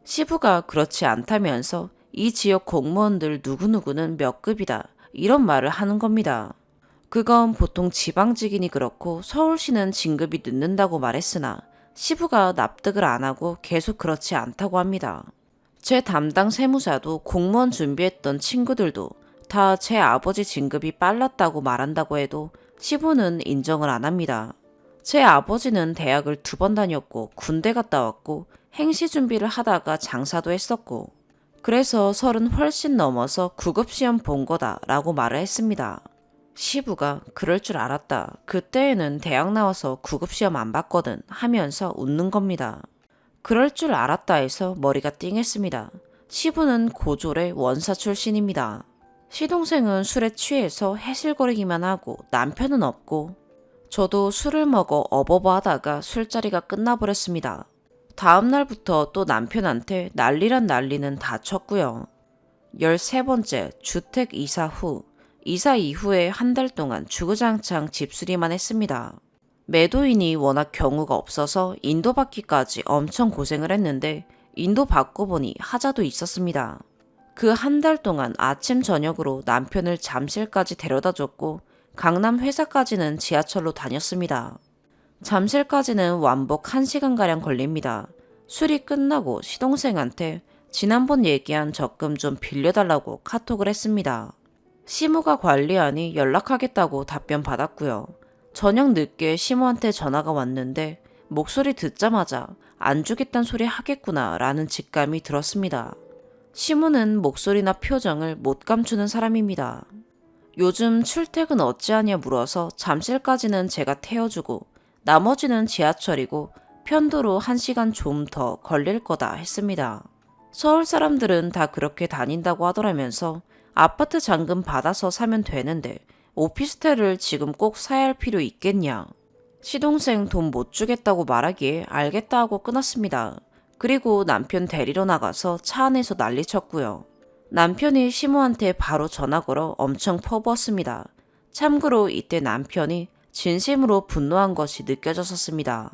시부가 그렇지 않다면서 이 지역 공무원들 누구누구는 몇 급이다 이런 말을 하는 겁니다. 그건 보통 지방직이니 그렇고 서울시는 진급이 늦는다고 말했으나 시부가 납득을 안 하고 계속 그렇지 않다고 합니다. 제 담당 세무사도 공무원 준비했던 친구들도 다 제 아버지 진급이 빨랐다고 말한다고 해도 시부는 인정을 안 합니다. 제 아버지는 대학을 2번 다녔고 군대 갔다 왔고 행시 준비를 하다가 장사도 했었고 그래서 30 훨씬 넘어서 9급 시험 본 거다 라고 말을 했습니다. 시부가 그럴 줄 알았다. 그때에는 대학 나와서 9급 시험 안 봤거든 하면서 웃는 겁니다. 그럴 줄 알았다 해서 머리가 띵했습니다. 시부는 고졸의 원사 출신입니다. 시동생은 술에 취해서 해실거리기만 하고 남편은 없고 저도 술을 먹어 어버버 하다가 술자리가 끝나버렸습니다. 다음 날부터 또 남편한테 난리란 난리는 다 쳤고요. 13번째 주택 이사 후 이사 이후에 한 달 동안 주구장창 집수리만 했습니다. 매도인이 워낙 경우가 없어서 인도 받기까지 엄청 고생을 했는데 인도 받고 보니 하자도 있었습니다. 그 한 달 동안 아침 저녁으로 남편을 잠실까지 데려다 줬고 강남 회사까지는 지하철로 다녔습니다. 잠실까지는 완복 1시간가량 걸립니다. 술이 끝나고 시동생한테 지난번 얘기한 적금 좀 빌려달라고 카톡을 했습니다. 시무가 관리하니 연락하겠다고 답변 받았고요. 저녁 늦게 시무한테 전화가 왔는데 목소리 듣자마자 안 주겠단 소리 하겠구나 라는 직감이 들었습니다. 시무는 목소리나 표정을 못 감추는 사람입니다. 요즘 출퇴근 어찌하냐 물어서 잠실까지는 제가 태워주고 나머지는 지하철이고 편도로 1시간 좀 더 걸릴 거다 했습니다. 서울 사람들은 다 그렇게 다닌다고 하더라면서 아파트 잔금 받아서 사면 되는데 오피스텔을 지금 꼭 사야 할 필요 있겠냐. 시동생 돈 못 주겠다고 말하기에 알겠다 하고 끊었습니다. 그리고 남편 데리러 나가서 차 안에서 난리 쳤고요. 남편이 시모한테 바로 전화 걸어 엄청 퍼부었습니다. 참고로 이때 남편이 진심으로 분노한 것이 느껴졌었습니다.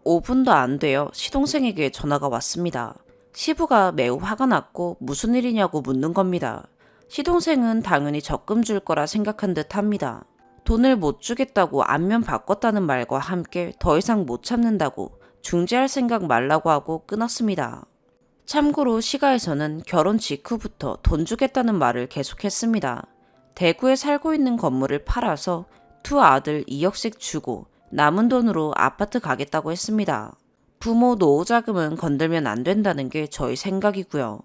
5분도 안 되어 시동생에게 전화가 왔습니다. 시부가 매우 화가 났고 무슨 일이냐고 묻는 겁니다. 시동생은 당연히 적금 줄 거라 생각한 듯 합니다. 돈을 못 주겠다고 안면 바꿨다는 말과 함께 더 이상 못 참는다고 중재할 생각 말라고 하고 끊었습니다. 참고로 시가에서는 결혼 직후부터 돈 주겠다는 말을 계속했습니다. 대구에 살고 있는 건물을 팔아서 두 아들 2억씩 주고 남은 돈으로 아파트 가겠다고 했습니다. 부모 노후자금은 건들면 안 된다는 게 저희 생각이고요.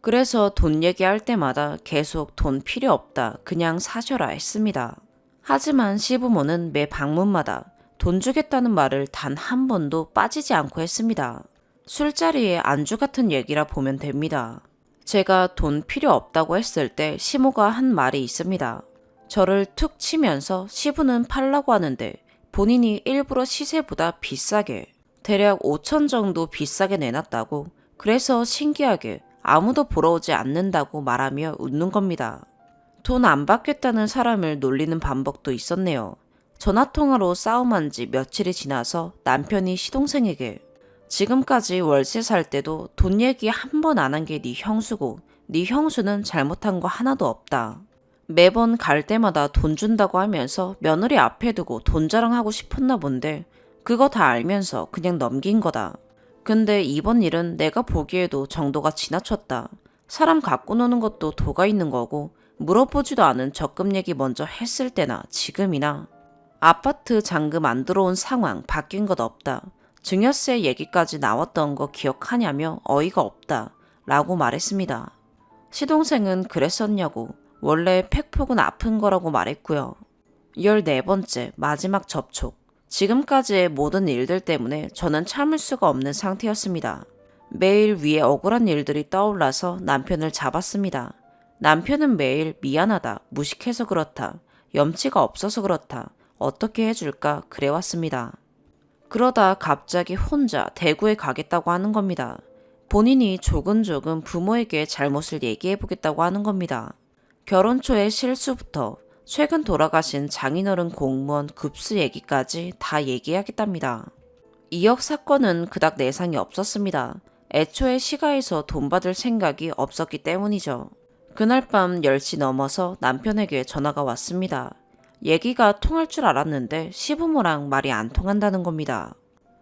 그래서 돈 얘기할 때마다 계속 돈 필요 없다, 그냥 사셔라 했습니다. 하지만 시부모는 매 방문마다 돈 주겠다는 말을 단 한 번도 빠지지 않고 했습니다. 술자리에 안주 같은 얘기라 보면 됩니다. 제가 돈 필요 없다고 했을 때 시모가 한 말이 있습니다. 저를 툭 치면서 시부는 팔라고 하는데 본인이 일부러 시세보다 비싸게, 대략 5천 정도 비싸게 내놨다고, 그래서 신기하게 아무도 보러 오지 않는다고 말하며 웃는 겁니다. 돈 안 받겠다는 사람을 놀리는 반복도 있었네요. 전화통화로 싸움한 지 며칠이 지나서 남편이 시동생에게 지금까지 월세 살 때도 돈 얘기 한 번 안 한 게 네 형수고 네 형수는 잘못한 거 하나도 없다. 매번 갈 때마다 돈 준다고 하면서 며느리 앞에 두고 돈 자랑하고 싶었나 본데 그거 다 알면서 그냥 넘긴 거다. 근데 이번 일은 내가 보기에도 정도가 지나쳤다. 사람 갖고 노는 것도 도가 있는 거고 물어보지도 않은 적금 얘기 먼저 했을 때나 지금이나 아파트 잔금 안 들어온 상황 바뀐 것 없다. 증여세 얘기까지 나왔던 거 기억하냐며 어이가 없다 라고 말했습니다. 시동생은 그랬었냐고 원래 팩폭은 아픈 거라고 말했고요. 14번째 마지막 접촉. 지금까지의 모든 일들 때문에 저는 참을 수가 없는 상태였습니다. 매일 위에 억울한 일들이 떠올라서 남편을 잡았습니다. 남편은 매일 미안하다, 무식해서 그렇다, 염치가 없어서 그렇다, 어떻게 해줄까 그래왔습니다. 그러다 갑자기 혼자 대구에 가겠다고 하는 겁니다. 본인이 조근조근 부모에게 잘못을 얘기해보겠다고 하는 겁니다. 결혼 초의 실수부터 최근 돌아가신 장인어른 공무원 급수 얘기까지 다 얘기하겠답니다. 2억 사건은 그닥 내상이 없었습니다. 애초에 시가에서 돈 받을 생각이 없었기 때문이죠. 그날 밤 10시 넘어서 남편에게 전화가 왔습니다. 얘기가 통할 줄 알았는데 시부모랑 말이 안 통한다는 겁니다.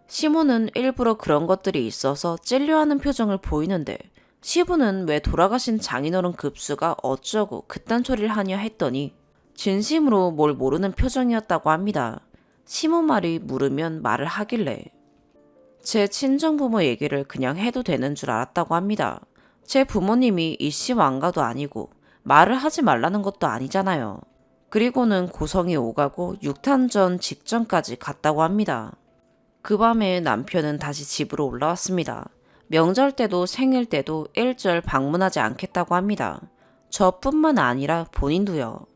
시모는 일부러 그런 것들이 있어서 찔려하는 표정을 보이는데 시부는 왜 돌아가신 장인어른 급수가 어쩌고 그딴 소리를 하냐 했더니 진심으로 뭘 모르는 표정이었다고 합니다. 시모 말이 물으면 말을 하길래 제 친정부모 얘기를 그냥 해도 되는 줄 알았다고 합니다. 제 부모님이 이씨 왕가도 아니고 말을 하지 말라는 것도 아니잖아요. 그리고는 고성이 오가고 6탄전 직전까지 갔다고 합니다. 그 밤에 남편은 다시 집으로 올라왔습니다. 명절 때도 생일 때도 일절 방문하지 않겠다고 합니다. 저뿐만 아니라 본인도요.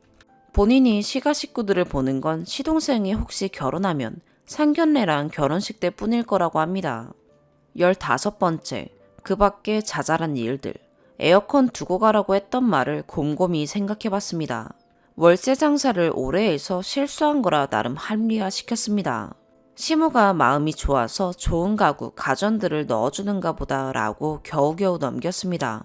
본인이 시가 식구들을 보는 건 시동생이 혹시 결혼하면 상견례랑 결혼식 때뿐일 거라고 합니다. 15번째, 그 밖에 자잘한 일들. 에어컨 두고 가라고 했던 말을 곰곰이 생각해봤습니다. 월세 장사를 오래 해서 실수한 거라 나름 합리화시켰습니다. 시모가 마음이 좋아서 좋은 가구, 가전들을 넣어주는가 보다 라고 겨우겨우 넘겼습니다.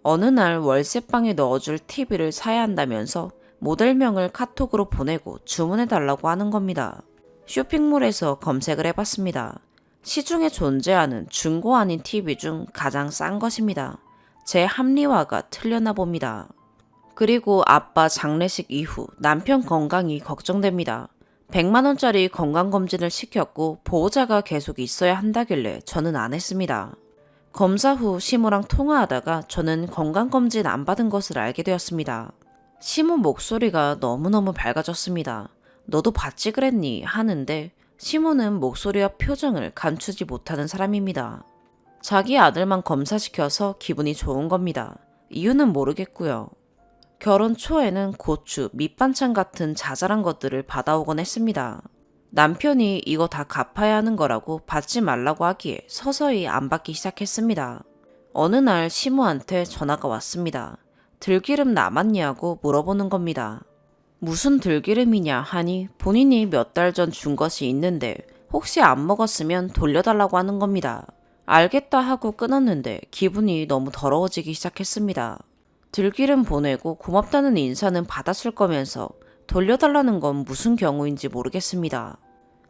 어느 날 월세방에 넣어줄 TV를 사야 한다면서 모델명을 카톡으로 보내고 주문해달라고 하는 겁니다. 쇼핑몰에서 검색을 해봤습니다. 시중에 존재하는 중고 아닌 TV 중 가장 싼 것입니다. 제 합리화가 틀렸나 봅니다. 그리고 아빠 장례식 이후 남편 건강이 걱정됩니다. 100만원짜리 건강검진을 시켰고 보호자가 계속 있어야 한다길래 저는 안 했습니다. 검사 후 시모랑 통화하다가 저는 건강검진 안 받은 것을 알게 되었습니다. 시모 목소리가 너무너무 밝아졌습니다. 너도 받지 그랬니? 하는데 시모는 목소리와 표정을 감추지 못하는 사람입니다. 자기 아들만 검사시켜서 기분이 좋은 겁니다. 이유는 모르겠고요. 결혼 초에는 고추, 밑반찬 같은 자잘한 것들을 받아오곤 했습니다. 남편이 이거 다 갚아야 하는 거라고 받지 말라고 하기에 서서히 안 받기 시작했습니다. 어느 날 시모한테 전화가 왔습니다. 들기름 남았냐고 물어보는 겁니다. 무슨 들기름이냐 하니 본인이 몇 달 전 준 것이 있는데 혹시 안 먹었으면 돌려달라고 하는 겁니다. 알겠다 하고 끊었는데 기분이 너무 더러워지기 시작했습니다. 들기름 보내고 고맙다는 인사는 받았을 거면서 돌려달라는 건 무슨 경우인지 모르겠습니다.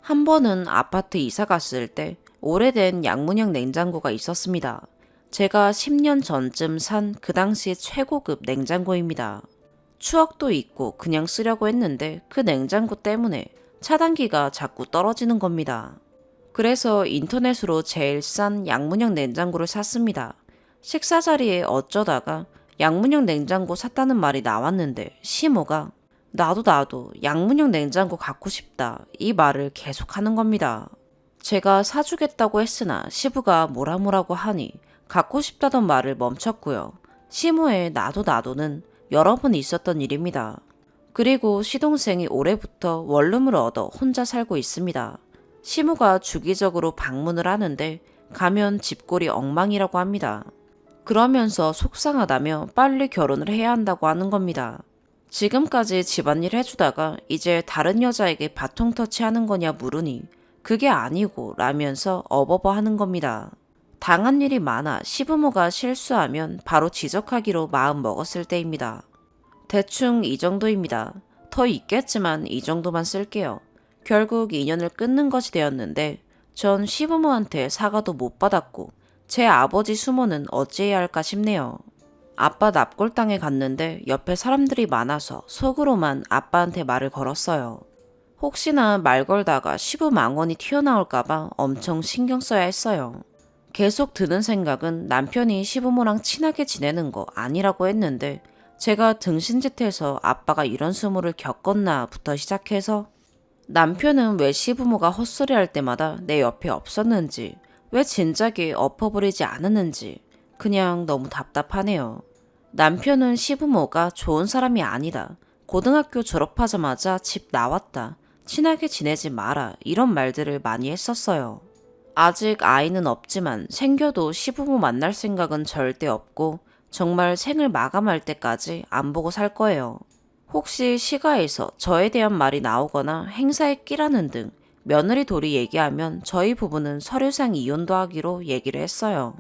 한 번은 아파트 이사 갔을 때 오래된 양문형 냉장고가 있었습니다. 제가 10년 전쯤 산 그 당시 최고급 냉장고입니다. 추억도 있고 그냥 쓰려고 했는데 그 냉장고 때문에 차단기가 자꾸 떨어지는 겁니다. 그래서 인터넷으로 제일 싼 양문형 냉장고를 샀습니다. 식사 자리에 어쩌다가 양문형 냉장고 샀다는 말이 나왔는데 시모가 나도 양문형 냉장고 갖고 싶다 이 말을 계속하는 겁니다. 제가 사주겠다고 했으나 시부가 뭐라고 하니 갖고 싶다던 말을 멈췄고요. 시모의 나도는 여러 번 있었던 일입니다. 그리고 시동생이 올해부터 원룸을 얻어 혼자 살고 있습니다. 시모가 주기적으로 방문을 하는데 가면 집골이 엉망이라고 합니다. 그러면서 속상하다며 빨리 결혼을 해야 한다고 하는 겁니다. 지금까지 집안일 해주다가 이제 다른 여자에게 바통 터치하는 거냐 물으니 그게 아니고 라면서 어버버 하는 겁니다. 당한 일이 많아 시부모가 실수하면 바로 지적하기로 마음 먹었을 때입니다. 대충 이 정도입니다. 더 있겠지만 이 정도만 쓸게요. 결국 인연을 끊는 것이 되었는데 전 시부모한테 사과도 못 받았고 제 아버지 수모는 어찌해야 할까 싶네요. 아빠 납골당에 갔는데 옆에 사람들이 많아서 속으로만 아빠한테 말을 걸었어요. 혹시나 말 걸다가 시부 망언이 튀어나올까봐 엄청 신경 써야 했어요. 계속 드는 생각은 남편이 시부모랑 친하게 지내는 거 아니라고 했는데 제가 등신짓해서 아빠가 이런 수모를 겪었나부터 시작해서 남편은 왜 시부모가 헛소리할 때마다 내 옆에 없었는지 왜 진작에 엎어버리지 않았는지 그냥 너무 답답하네요. 남편은 시부모가 좋은 사람이 아니다. 고등학교 졸업하자마자 집 나왔다. 친하게 지내지 마라. 이런 말들을 많이 했었어요. 아직 아이는 없지만 생겨도 시부모 만날 생각은 절대 없고 정말 생을 마감할 때까지 안 보고 살 거예요. 혹시 시가에서 저에 대한 말이 나오거나 행사에 끼라는 등 며느리 돌이 얘기하면 저희 부부는 서류상 이혼도 하기로 얘기를 했어요.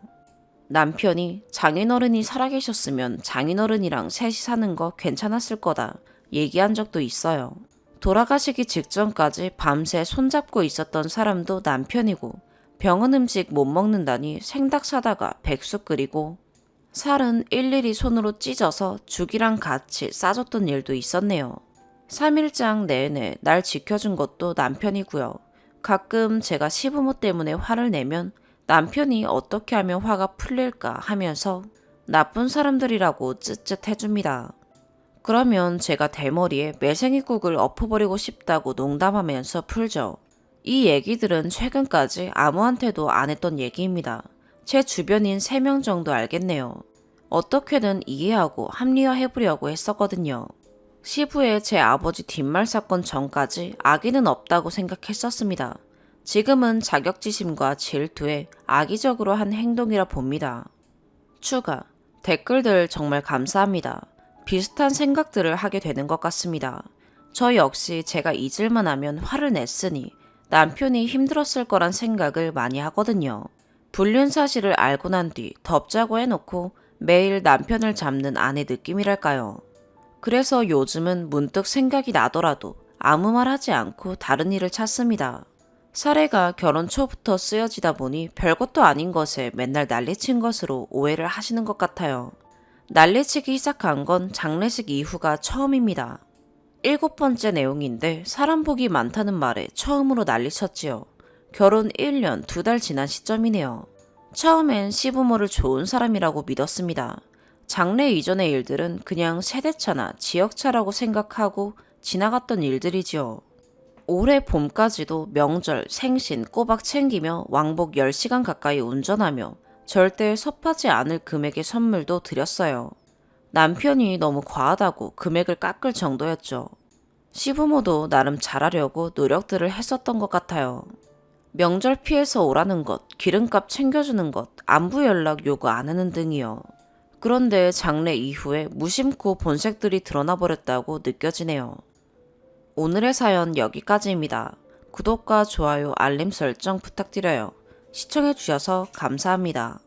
남편이 장인어른이 살아계셨으면 장인어른이랑 셋이 사는 거 괜찮았을 거다 얘기한 적도 있어요. 돌아가시기 직전까지 밤새 손잡고 있었던 사람도 남편이고 병원 음식 못 먹는다니 생닭 사다가 백숙 끓이고 살은 일일이 손으로 찢어서 죽이랑 같이 싸줬던 일도 있었네요. 3일장 내내 날 지켜준 것도 남편이고요. 가끔 제가 시부모 때문에 화를 내면 남편이 어떻게 하면 화가 풀릴까 하면서 나쁜 사람들이라고 쯧쯧 해줍니다. 그러면 제가 대머리에 매생이국을 엎어버리고 싶다고 농담하면서 풀죠. 이 얘기들은 최근까지 아무한테도 안 했던 얘기입니다. 제 주변인 3명 정도 알겠네요. 어떻게든 이해하고 합리화해보려고 했었거든요. 시부의 제 아버지 뒷말 사건 전까지 악의는 없다고 생각했었습니다. 지금은 자격지심과 질투에 악의적으로 한 행동이라 봅니다. 추가, 댓글들 정말 감사합니다. 비슷한 생각들을 하게 되는 것 같습니다. 저 역시 제가 잊을만 하면 화를 냈으니 남편이 힘들었을 거란 생각을 많이 하거든요. 불륜 사실을 알고 난 뒤 덮자고 해놓고 매일 남편을 잡는 아내 느낌이랄까요. 그래서 요즘은 문득 생각이 나더라도 아무 말 하지 않고 다른 일을 찾습니다. 사례가 결혼 초부터 쓰여지다 보니 별것도 아닌 것에 맨날 난리친 것으로 오해를 하시는 것 같아요. 난리치기 시작한 건 장례식 이후가 처음입니다. 7번째 내용인데 사람 복이 많다는 말에 처음으로 난리쳤지요. 결혼 1년 2달 지난 시점이네요. 처음엔 시부모를 좋은 사람이라고 믿었습니다. 장례 이전의 일들은 그냥 세대차나 지역차라고 생각하고 지나갔던 일들이지요. 올해 봄까지도 명절, 생신 꼬박 챙기며 왕복 10시간 가까이 운전하며 절대 섭하지 않을 금액의 선물도 드렸어요. 남편이 너무 과하다고 금액을 깎을 정도였죠. 시부모도 나름 잘하려고 노력들을 했었던 것 같아요. 명절 피해서 오라는 것, 기름값 챙겨주는 것, 안부 연락 요구 안 하는 등이요. 그런데 장례 이후에 무심코 본색들이 드러나 버렸다고 느껴지네요. 오늘의 사연 여기까지입니다. 구독과 좋아요, 알림 설정 부탁드려요. 시청해주셔서 감사합니다.